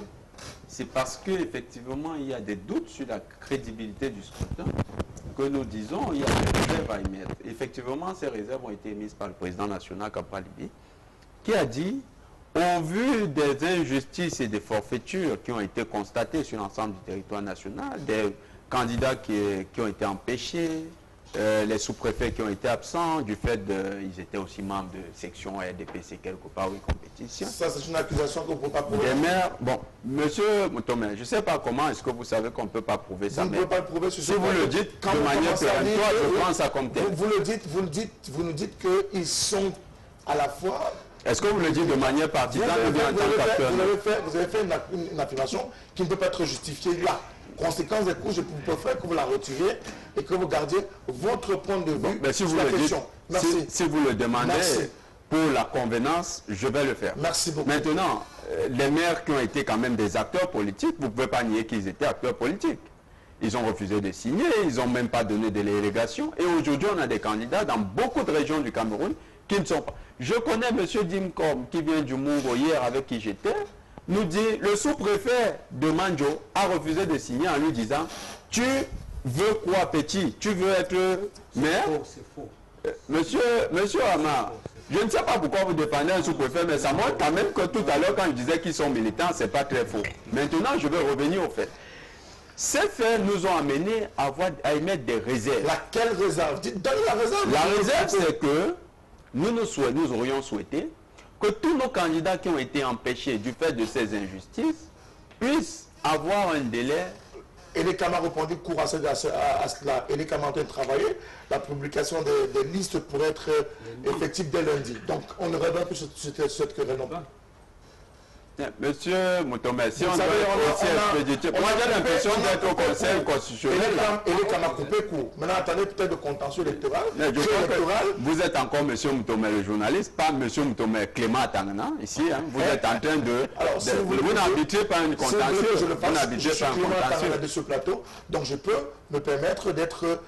C'est parce qu'effectivement, il y a des doutes sur la crédibilité du scrutin que nous disons il y a des réserves à émettre. Effectivement, ces réserves ont été émises par le président national Kappa Libi, qui a dit, au vu des injustices et des forfaitures qui ont été constatées sur l'ensemble du territoire national, des candidats qui ont été empêchés, les sous-préfets qui ont été absents, du fait qu'ils étaient aussi membres de section RDPC quelque part, oui, compétition.
Ça, c'est une accusation qu'on ne peut pas prouver.
Des maires, bon, monsieur Moutomé, je ne sais pas comment est-ce que vous savez qu'on ne peut pas prouver ça.
Vous ne pouvez pas le prouver sur
si vous le dites de manière péremptoire, je prends ça comme tel.
Vous nous dites qu'ils sont à la fois...
Est-ce que vous le dites de manière partisane ou bien en tant qu'acteur?
Vous avez fait une affirmation qui ne peut pas être justifiée là. Conséquence des cours, je préfère que vous la retirez et que vous gardiez votre point de vue
bon, si
sur
vous
la
le
question.
Dites, si vous le demandez pour la convenance, je vais le faire.
Merci beaucoup.
Maintenant, les maires qui ont été quand même des acteurs politiques, vous ne pouvez pas nier qu'ils étaient acteurs politiques. Ils ont refusé de signer, ils n'ont même pas donné de délégation. Et aujourd'hui, on a des candidats dans beaucoup de régions du Cameroun qui ne sont pas. Je connais M. Dimkom qui vient du Mouro hier avec qui j'étais. Nous dit, le sous-préfet de Manjo a refusé de signer en lui disant, tu veux quoi petit? Tu veux être maire?
C'est faux.
Monsieur Amar, je ne sais pas pourquoi vous défendez un sous-préfet, mais ça montre quand même que tout à l'heure, quand je disais qu'ils sont militants, ce n'est pas très faux. Maintenant, je vais revenir au fait. Ces faits nous ont amenés à émettre des réserves.
Laquelle réserve? Donnez la réserve.
La réserve, c'est que nous aurions souhaité que tous nos candidats qui ont été empêchés du fait de ces injustices puissent avoir un délai.
Et les camarades ont répondu court à cela. Et les camarades ont travaillé. La publication des listes pourrait être effective dès lundi. Donc, on ne reviendra plus sur cette querelle non plus.
Monsieur Moutomé, si on doit être aussi expéditif, moi j'ai l'impression d'être au Conseil constitutionnel.
Et les camarades coupé court. Maintenant, attendez peut-être de contentieux électoral.
Vous êtes encore Monsieur Moutomé le journaliste, pas Monsieur Moutomé Clément Atangana, ici. Hein, vous êtes en train de... Alors, si vous n'arbitrez pas une contentieux.
Je suis Clément Atangana de ce plateau, donc je peux me permettre d'être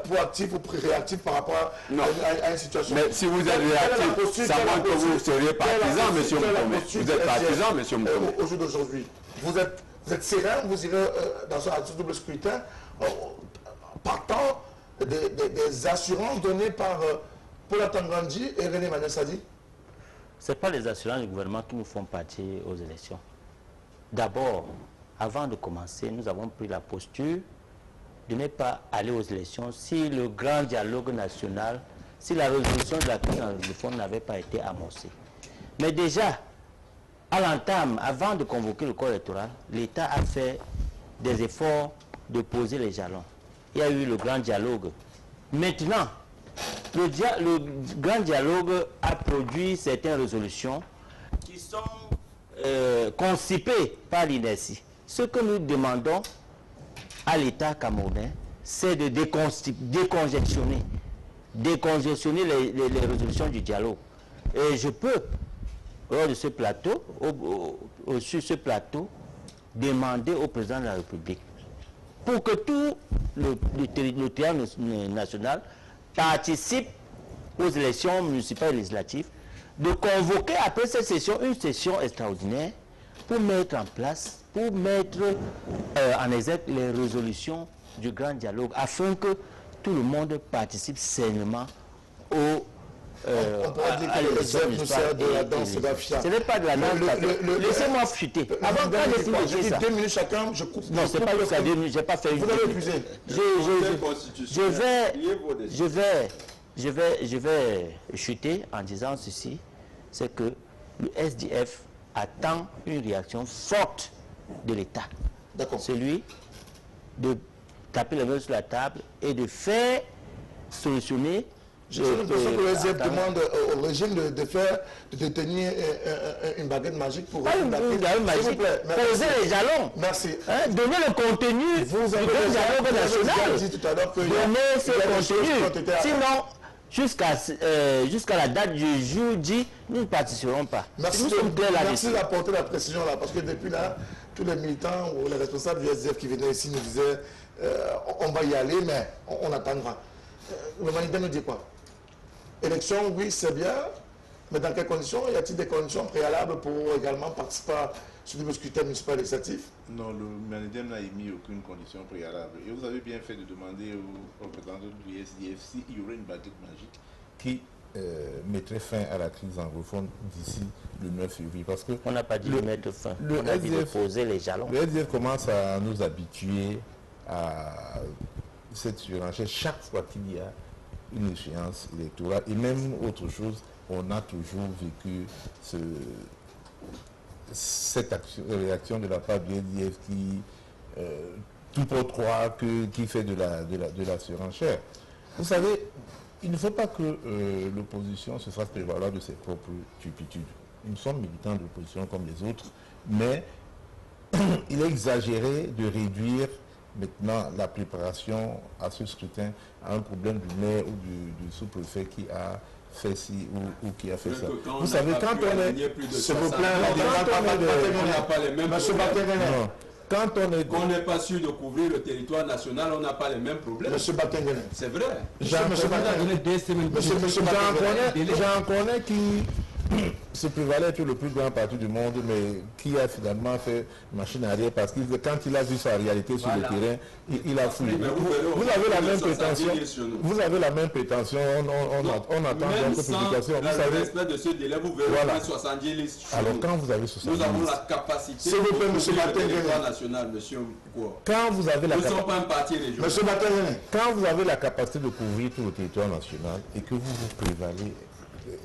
proactif ou réactif par rapport à une situation.
Mais si vous êtes réactif, ça montre que vous seriez partisan, Monsieur Moutomé. Vous êtes partisan, Monsieur Moutomé.
Au jour d'aujourd'hui, vous êtes serein, vous irez dans un double scrutin partant des assurances données par Paul Atangandji et René Manessadi?
Ce n'est pas les assurances du gouvernement qui nous font partir aux élections. D'abord, avant de commencer, nous avons pris la posture de ne pas aller aux élections si le grand dialogue national, si la résolution de la crise anglophone n'avait pas été amorcée. Mais déjà, à l'entame, avant de convoquer le corps électoral, l'État a fait des efforts de poser les jalons. Il y a eu le grand dialogue. Maintenant, le grand dialogue a produit certaines résolutions qui sont concipées par l'INESI. Ce que nous demandons à l'État camerounais, c'est de décongestionner les résolutions du dialogue. Et je peux, lors de ce plateau, sur ce plateau, demander au président de la République, pour que tout le territoire national participe aux élections municipales et législatives, de convoquer après cette session une session extraordinaire pour mettre en place, pour mettre en exergue les résolutions du grand dialogue, afin que tout le monde participe sainement au
on pourrait dire que le SDF nous sert de la danse Bafia.
Ce n'est pas de la danse Bafia. Laissez-moi chuter. Avant, quand j'ai fini ça.
2 minutes chacun, je coupe.
Non, c'est pas jusqu'à 2 minutes, j'ai pas fait une.
Vous avez épuisé.
Je vais chuter en disant ceci, c'est que le SDF attend une réaction forte de l'État.
D'accord.
Celui de taper les mains sur la table et de faire solutionner.
J'ai l'impression que le SDF demande au régime de tenir une baguette magique pour...
Pas une baguette magique, poser les jalons.
Merci.
Hein, donner le contenu du dialogue national.
Dit tout à l'heure que
donner ce contenu. Sinon, jusqu'à la date du jour dit, nous ne participerons pas.
Merci d'apporter la précision là, parce que depuis là, tous les militants ou les responsables du SDF qui venaient ici nous disaient on va y aller, mais on attendra. Le Manida nous dit quoi? Élection, oui, c'est bien, mais dans quelles conditions? Y a-t-il des conditions préalables pour également participer à ce nouveau scrutin municipal législatif?
Non, le Manida n'a émis aucune condition préalable. Et vous avez bien fait de demander aux représentants du SDF s'il y aurait une baguette magique
qui mettrait fin à la crise anglophone d'ici le 9 février. Parce que
on n'a pas dit de mettre fin, on a dit de poser les jalons.
Le SDF commence à nous habituer à cette surenchère chaque fois qu'il y a une échéance électorale. Et même autre chose, on a toujours vécu cette réaction de la part du SDF qui tout peut croire qui fait de la surenchère. Vous savez, il ne faut pas que l'opposition se fasse prévaloir de ses propres turpitudes. Nous sommes militants de l'opposition comme les autres, mais il est exagéré de réduire maintenant la préparation à ce scrutin à un problème du maire ou du sous-préfet qui a fait ci ou qui a fait ça. Vous savez, quand on est...
S'il vous plaît,
on n'a pas les mêmes problèmes.
Quand
on n'est pas sûr de couvrir le territoire national, on n'a pas les mêmes problèmes.
Monsieur Batenguene.
C'est vrai.
J'en connais qui se prévalait être le plus grand parti du monde, mais qui a finalement fait machine arrière parce que quand il a vu sa réalité sur le terrain, il a fouillé. Vous avez la même prétention. Vous avez la même prétention. On attend votre publication. Vous savez.
Respect de ce délai, vous verrez
Voilà.
70 listes.
Alors quand vous avez 70
nous avons la capacité
S'il vous plaît, monsieur
le
Batenguene.
territoire national, monsieur quoi.
Quand vous avez la
Nous ne sommes pas un parti régional.
Monsieur Batenguene.
Quand vous avez la capacité de couvrir tout le territoire national et que vous prévalez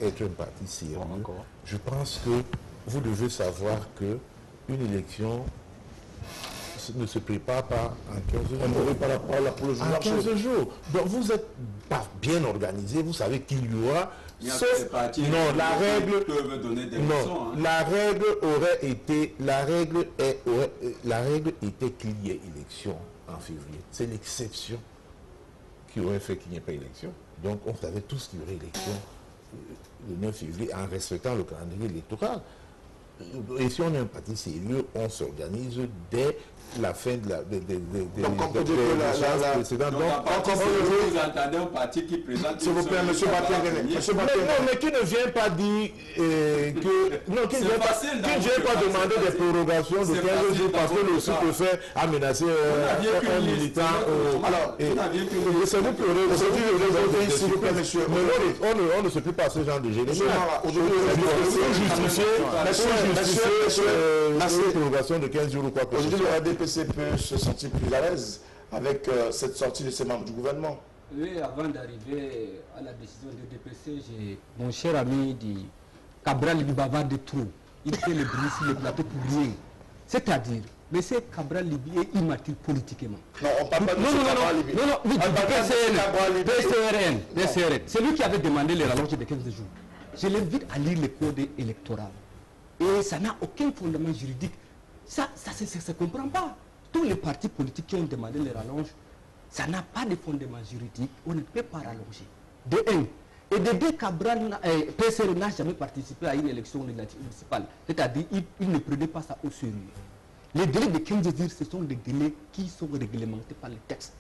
être un parti sérieux, je pense que vous devez savoir que une élection ne se prépare pas en 15 jours.
On n'aurait pas la parole pour le jour.
En 15 jours. Donc vous n'êtes pas bien organisé, vous savez qu'il y aura.
Il y a
Sauf,
des partis
non, la règle,
peuvent donner des
non,
leçons, hein.
la règle aurait été, la règle était qu'il y ait élection en février. C'est l'exception qui aurait fait qu'il n'y ait pas élection. Donc on savait tous qu'il y aurait élection le 9 février en respectant le calendrier électoral. Et si on est un parti sérieux, on s'organise dès la fin de la précédente.
Donc, vous entendez un parti qui présente...
S'il vous plaît, monsieur Batenguene.
Non, mais qui ne vient pas dire que... Non, qui ne vient pas demander des prorogations de 15 jours parce que le sous-préfet a menacé un militant.
Alors,
c'est vous qui aurez... Aujourd'hui,
s'il vous plaît, monsieur.
On ne se peut pas ce genre de génie.
Aujourd'hui,
Une prorogation de 15 jours ou quoi que ce
aujourd'hui,
soit.
le RDPC peut se sentir plus à l'aise avec cette sortie de ses membres du gouvernement.
Oui, avant d'arriver à la décision du DPC, j'ai mon cher ami dit Cabral Libi bavard de trop. Il fait le bruit sur le plateau pour rien. C'est-à-dire, M. Cabral Libi est immature politiquement.
Non, on parle pas de M. Cabral Libi.
Non, oui, PCRN. C'est lui qui avait demandé les rallonges de 15 jours. Je l'invite à lire le code électoral. Et ça n'a aucun fondement juridique. Ça ne se comprend pas. Tous les partis politiques qui ont demandé les rallonges, ça n'a pas de fondement juridique. On ne peut pas rallonger. De un. Et de deux, Cabral, PCR n'a jamais participé à une élection municipale. C'est-à-dire il ne prenait pas ça au sérieux. Les délais de 15 jours, ce sont des délais qui sont réglementés par les textes.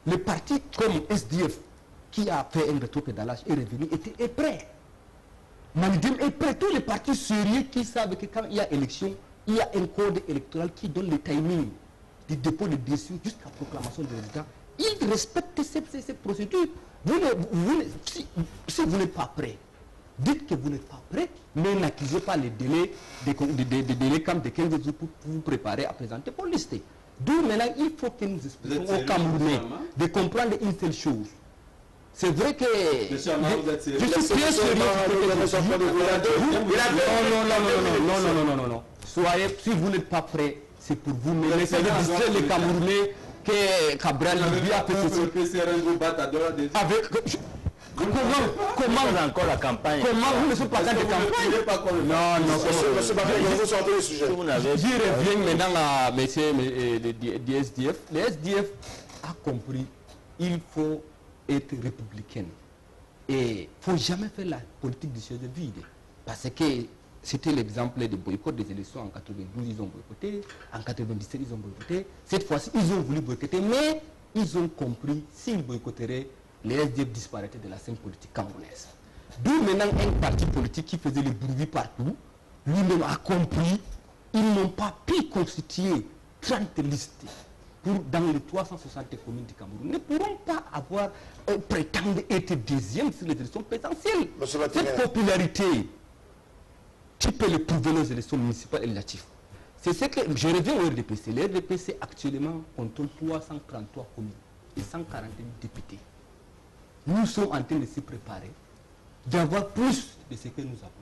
Les partis comme SDF,
qui a fait un rétropédalage est revenu, est prêt. Manidim est prêt. Tous les partis sérieux qui savent que quand il y a élection, il y a un code électoral qui donne le timing du dépôt de décision jusqu'à la proclamation du résultat. Ils respectent ces procédures. Si vous n'êtes pas prêt, dites que vous n'êtes pas prêt, mais n'accusez pas les délais, des délais comme de 15 jours pour vous préparer à présenter pour lister. D'où maintenant, il faut que nous expliquions aux Camerounais de comprendre une seule chose. C'est vrai que je suis très sérieux. Non. Soyez, si vous n'êtes pas prêt, c'est pour vous. Mais essayez de distraire les Camerounais que Cabral Libya a fait ceci. Comment encore la campagne? Comment vous ne sommes pas dans de campagne? Non, je reviens maintenant à messieurs du SDF. Le SDF a compris, il faut être républicain. Et il ne faut jamais faire la politique du siège vide. Parce que c'était l'exemple des boycotts des élections en 92, ils ont boycotté. En 97, ils ont boycotté. Cette fois-ci, ils ont voulu boycotter, mais ils ont compris, s'ils boycotteraient, les SDF disparaîtraient de la scène politique camerounaise. D'où maintenant un parti politique qui faisait le bruit partout, lui-même a compris, ils n'ont pas pu constituer 30 listes dans les 360 communes du Cameroun. Ils ne pourront pas prétendre être deuxième sur les élections présidentielles. Cette popularité, tu peux le prouver dans les élections municipales et législatives. C'est ce que je reviens au RDPC. Le RDPC actuellement contrôle 333 communes et 141 députés. Nous sommes en train de se préparer, d'avoir plus de ce que nous avons.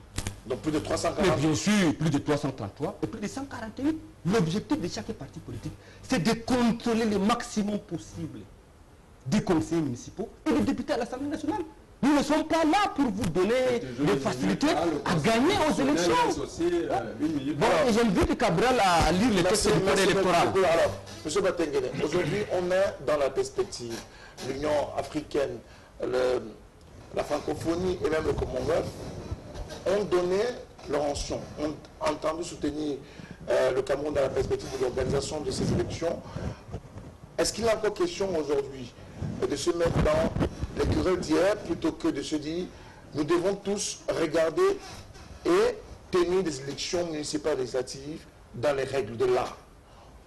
Donc plus de 340.
Mais bien sûr, plus de 333 et plus de 148. L'objectif de chaque parti politique, c'est de contrôler le maximum possible des conseillers municipaux et des députés à l'Assemblée nationale. Nous ne sommes pas là pour vous donner des facilités à gagner aux élections. Bon, j'invite Cabral à lire les textes du code électoral.
Alors, M. Batengene, aujourd'hui, on est dans la perspective. L'Union africaine, la francophonie et même le Commonwealth ont donné leur option, ont entendu soutenir le Cameroun dans la perspective de l'organisation de ces élections. Est-ce qu'il est encore question aujourd'hui de se mettre dans les querelles d'hier plutôt que de se dire nous devons tous regarder et tenir des élections municipales législatives dans les règles de l'art,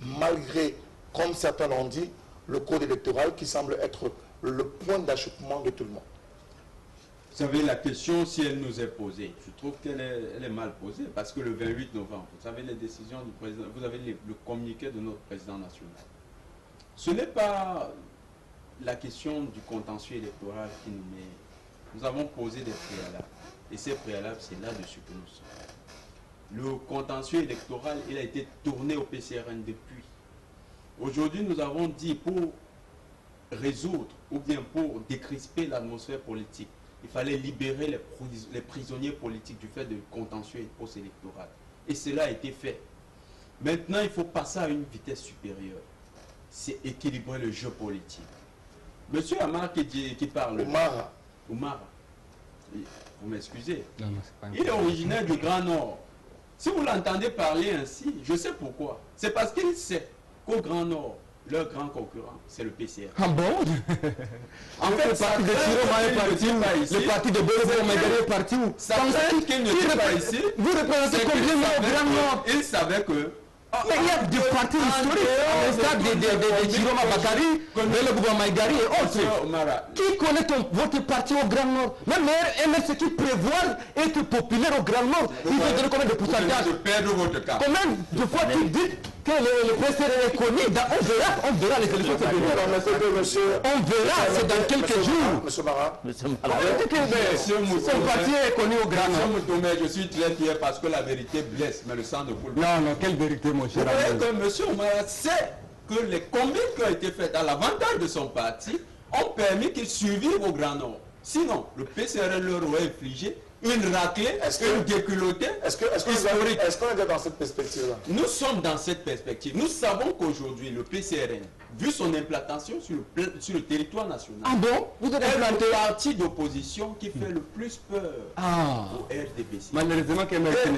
malgré, comme certains l'ont dit, le code électoral qui semble être le point d'achoppement de tout le monde?
Vous savez, la question, si elle nous est posée, je trouve qu'elle est mal posée, parce que le 28 novembre, vous savez les décisions du président, vous avez le communiqué de notre président national. Ce n'est pas la question du contentieux électoral qui nous met. Nous avons posé des préalables, et ces préalables, c'est là-dessus que nous sommes. Le contentieux électoral, il a été tourné au PCRN depuis. Aujourd'hui, nous avons dit pour résoudre, ou bien pour décrisper l'atmosphère politique, il fallait libérer les prisonniers politiques du fait de contentieux et post-électoral. Et cela a été fait. Maintenant, il faut passer à une vitesse supérieure. C'est équilibrer le jeu politique. Monsieur Amar qui parle... Oumar. Vous m'excusez. Il est originaire du Grand Nord. Si vous l'entendez parler ainsi, je sais pourquoi. C'est parce qu'il sait qu'au Grand Nord, leur grand concurrent, c'est le PCR.
Ah bon? En fait, le parti de Chiroma est parti où? Le parti de Bolo Maïgari est parti où?
Ça veut dire qu'il n'était pas ici.
Vous représentez combien au Grand Nord?
Il savait que...
Mais il y a des partis historiques, à l'instar de Chiroma Bakari, de Bolo Maïgari et autres. Qui connaît votre parti au Grand Nord? Même MRC qui prévoit être populaire au Grand Nord, il faut donner combien de pourcentage? Combien de fois tu dis que le PCR est connu? On verra les élections. On verra, c'est dans quelques jours.
Monsieur Marat.
Son parti est connu au Grand Nord.
Je suis très fier parce que la vérité blesse, mais le sang ne coule
pas. Non, quelle vérité, mon cher.
Vous voyez que M. Oumara sait que les combines qui ont été faites à l'avantage de son parti ont permis qu'il survive au Grand Nord. Sinon, le PCRN leur aurait infligé une raclée, une déculottée.
Est-ce qu'on est dans cette perspective-là?
Nous sommes dans cette perspective. Nous savons qu'aujourd'hui, le PCRN, vu son implantation sur le territoire national,
vous êtes
est le parti d'opposition qui fait le plus peur au RDPC.
Malheureusement,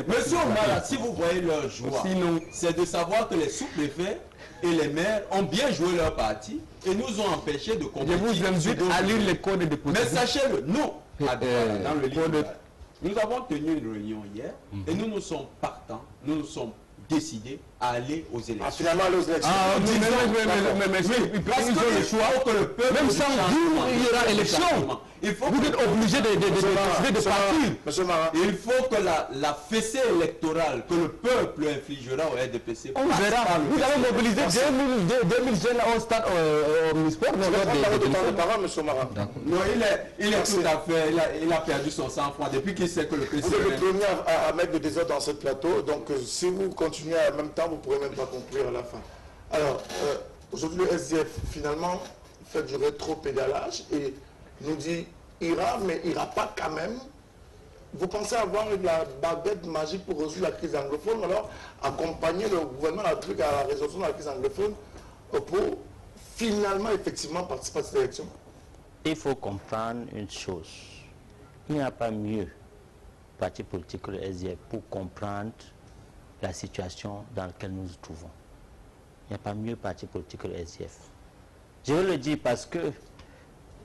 Monsieur Omar, si vous voyez leur joie, c'est de savoir que les sous-préfets et les maires ont bien joué leur partie et nous ont empêchés de
Je
compétir.
vous invite à lire les codes de
Mais
procédure.
sachez-le, nous, dans le livre,
code-
nous avons tenu une réunion hier et nous nous sommes partants, nous nous sommes décidés à aller aux élections.
Ah, finalement, les élections.
Ah,
Disons,
mais
Parce
ils ont le
qu'il
choix.
faut que le peuple
Même sans vous, il y aura élection.
Exactement. Il faut
Vous
que-
êtes obligé de décider de partir.
Monsieur Marat,
Il faut que la fessée électorale que le peuple infligera au RDPC
On
passe
verra.
par le
Vous allez
PCF.
mobiliser 2000 jeunes au stade omnisport.
je vais prendre parole de temps de parole, monsieur Marat.
Non, il est tout à fait, il a perdu son sang-froid depuis qu'il sait que le
Vous êtes le
PCF...
premier à mettre du désordre dans ce plateau, donc si vous continuez en même temps, vous ne pourrez même pas conclure à la fin. Alors, aujourd'hui, le SDF, finalement, fait du rétro-pédalage et nous dit ira, mais ira pas quand même. Vous pensez avoir la baguette magique pour résoudre la crise anglophone, alors accompagner le gouvernement de la République à la résolution de la crise anglophone pour finalement, effectivement, participer à cette élection?
Il faut comprendre une chose. Il n'y a pas mieux parti politique que le SDF pour comprendre la situation dans laquelle nous nous trouvons. Il n'y a pas mieux parti politique que le SDF. Je veux le dire parce que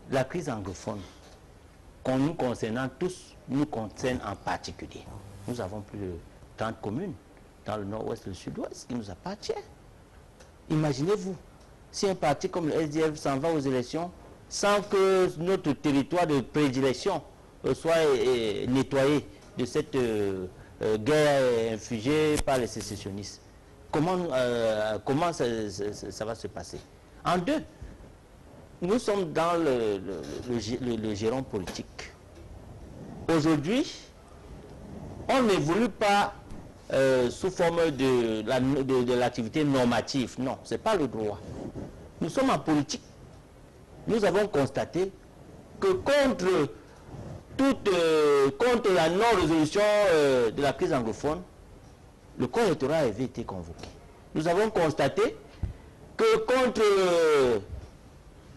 la crise anglophone, nous concernant tous, nous concerne en particulier. Nous avons plus de 30 communes dans le nord-ouest et le sud-ouest qui nous appartiennent. Imaginez-vous, si un parti comme le SDF s'en va aux élections sans que notre territoire de prédilection soit nettoyé de cette guerre infligée par les sécessionnistes. Comment ça va se passer? En deux, nous sommes dans le giron politique. Aujourd'hui, on n'évolue pas sous forme de l'activité normative. Non, ce n'est pas le droit. Nous sommes en politique. Nous avons constaté que contre la non-résolution de la crise anglophone, le corps électoral avait été convoqué. Nous avons constaté que contre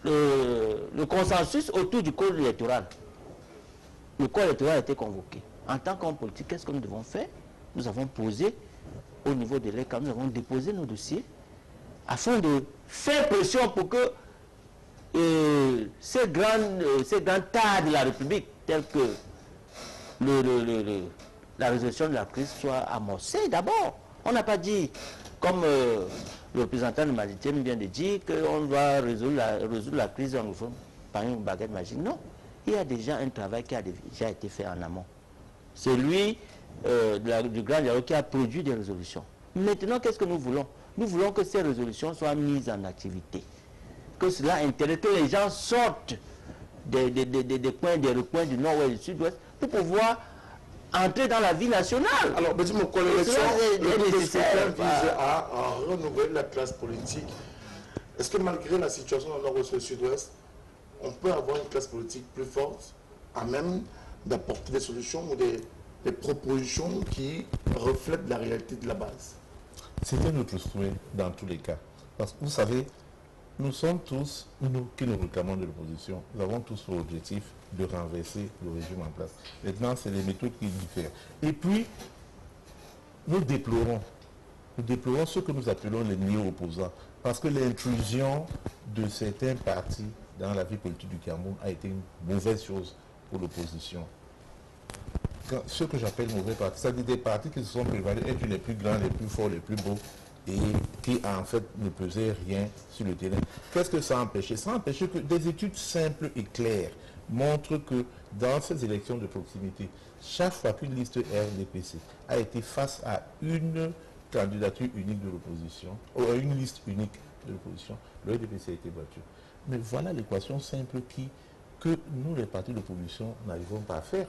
le consensus autour du code électoral, le corps électoral a été convoqué. En tant qu'homme politique, qu'est-ce que nous devons faire? Nous avons posé au niveau de l'ECA, nous avons déposé nos dossiers afin de faire pression pour que ces grands tas de la République, tels que la résolution de la crise, soit amorcée d'abord. On n'a pas dit, comme le représentant de Malitem vient de dire, qu'on doit résoudre la crise anglophone par une baguette magique. Non, il y a déjà un travail qui a déjà été fait en amont. C'est lui, du grand dialogue, qui a produit des résolutions. Maintenant, qu'est-ce que nous voulons? Nous voulons que ces résolutions soient mises en activité. Que cela intéresse, que les gens sortent des recoins du nord-ouest et du sud-ouest pour pouvoir entrer dans la vie nationale.
Alors, petit mot, l'élection,
cela est
le
nécessaire.
scrutin vise à renouveler la classe politique. Est-ce que malgré la situation dans le nord-ouest et le sud-ouest, on peut avoir une classe politique plus forte, à même d'apporter des solutions ou des propositions qui reflètent la réalité de la base?
C'était notre souhait dans tous les cas. Parce que vous savez, nous sommes tous, nous qui nous réclamons de l'opposition, nous avons tous pour objectif de renverser le régime en place. Maintenant, c'est les méthodes qui diffèrent. Et puis, nous déplorons ce que nous appelons les néo-opposants. Parce que l'intrusion de certains partis dans la vie politique du Cameroun a été une mauvaise chose pour l'opposition. Ce que j'appelle mauvais partis, c'est-à-dire des partis qui se sont prévalus être les plus grands, les plus forts, les plus beaux, et qui en fait ne pesaient rien sur le terrain. Qu'est-ce que ça a empêché? Ça a empêché que des études simples et claires montrent que dans ces élections de proximité, chaque fois qu'une liste RDPC a été face à une candidature unique de l'opposition, ou à une liste unique de l'opposition, le RDPC a été battu. Mais voilà l'équation simple que nous, les partis d'opposition, n'arrivons pas à faire.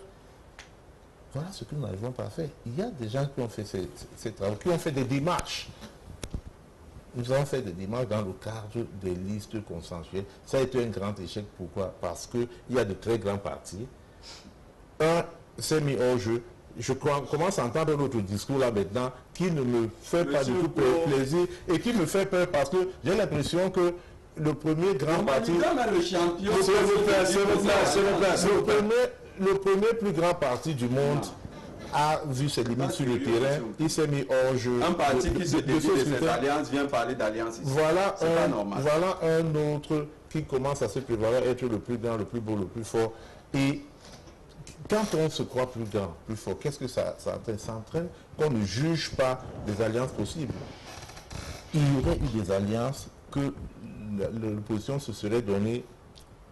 Voilà ce que nous n'arrivons pas à faire. Il y a des gens qui ont fait ces travaux, qui ont fait des démarches. Nous avons fait des démarches dans le cadre des listes consensuelles. Ça a été un grand échec. Pourquoi? Parce qu'il y a de très grands partis. Un s'est mis hors jeu. Je commence à entendre notre discours là maintenant qui ne me fait pas du tout plaisir et qui me fait peur parce que j'ai l'impression que le premier grand parti... Le premier plus grand parti du monde a vu ses limites sur le terrain, il s'est mis hors jeu.
Un parti qui se dédie de cette alliance vient parler d'alliance ici.
Voilà un autre qui commence à se prévaloir être le plus grand, le plus beau, le plus fort. Et quand on se croit plus grand, plus fort, qu'est-ce que ça entraîne? Qu'on ne juge pas des alliances possibles. Il y aurait eu des alliances que l'opposition se serait donné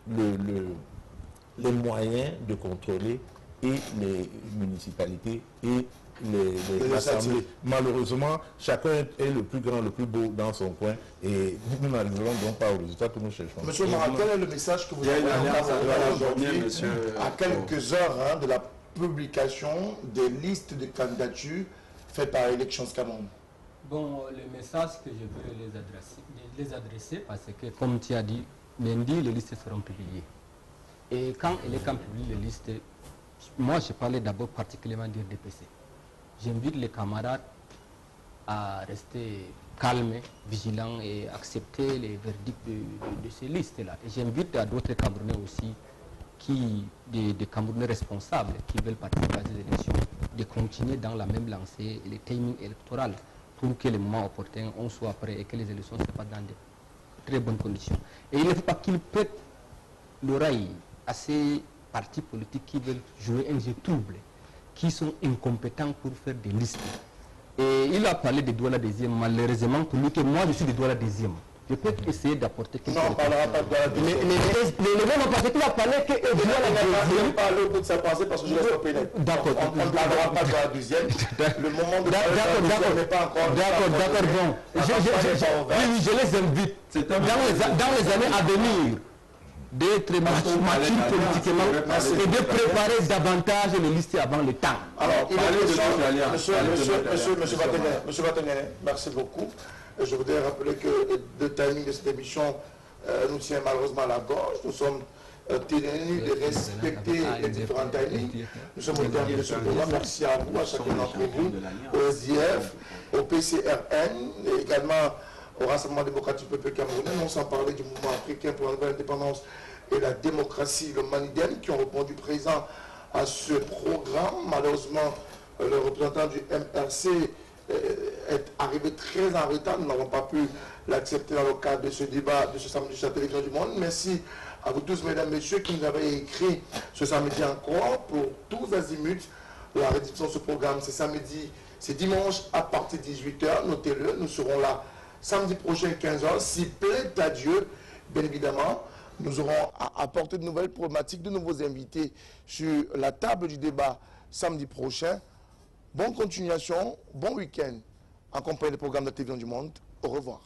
les moyens de contrôler et les municipalités et les assemblées. Malheureusement, chacun est le plus grand, le plus beau dans son coin et nous n'arriverons donc pas au résultat que nous cherchons.
Monsieur Mara, quel est le message que vous avez aujourd'hui à quelques heures de la publication des listes de candidatures faites par Elections Cameroun?
Bon, le message que je veux les adresser parce que, comme tu as dit, lundi, les listes seront publiées. Et quand publie les listes, moi je parlais d'abord particulièrement du DPC. J'invite les camarades à rester calmes, vigilants et accepter les verdicts de ces listes-là. Et j'invite à d'autres Camerounais aussi, des Camerounais responsables qui veulent participer à ces élections, de continuer dans la même lancée et le timing électoral pour que le moment opportun, on soit prêt et que les élections se passent dans de très bonnes conditions. Et il ne faut pas qu'ils prêtent l'oreille à ces partis politiques qui veulent jouer un jeu trouble, qui sont incompétents pour faire des listes. Et il a parlé de Douala deuxième, malheureusement pour lui que moi je suis de Douala deuxième. Je peux essayer d'apporter quelque chose.
Non, on ne parlera pas de Douala deuxième.
Les gens parce qu'il a parlé que Douala deuxième.
Je parler au bout de sa pensée parce que je laisse pas pénétrer.
D'accord.
On ne parlera pas de Douala deuxième. Le moment de Douala n'est pas encore.
D'accord, bon. Je les invite dans les années à venir d'être mature politiquement et de préparer davantage les listes avant le temps.
Alors, Monsieur Vatenere, merci beaucoup. Je voudrais rappeler que le timing de cette émission nous tient malheureusement à la gorge. Nous sommes tenus de respecter les différents timings. Nous sommes au dernier de ce programme. Merci à vous, à chacun d'entre vous, au SDF, au PCRN et également au Rassemblement démocratique peuple camerounais. On s'en parlait du mouvement africain pour la nouvelle indépendance et la démocratie, le Manidem, qui ont répondu présent à ce programme. Malheureusement, le représentant du MRC est arrivé très en retard. Nous n'avons pas pu l'accepter dans le cadre de ce débat de ce samedi sur la télévision du monde. Merci à vous tous, mesdames, messieurs, qui nous avez écrit ce samedi encore pour tous azimuts. La rédition de ce programme, c'est samedi, c'est dimanche à partir de 18h. Notez-le, nous serons là samedi prochain 15h. Si plaît à Dieu, bien évidemment, nous aurons apporté de nouvelles problématiques, de nouveaux invités sur la table du débat samedi prochain. Bonne continuation, bon week-end en compagnie des programmes de la télévision du monde. Au revoir.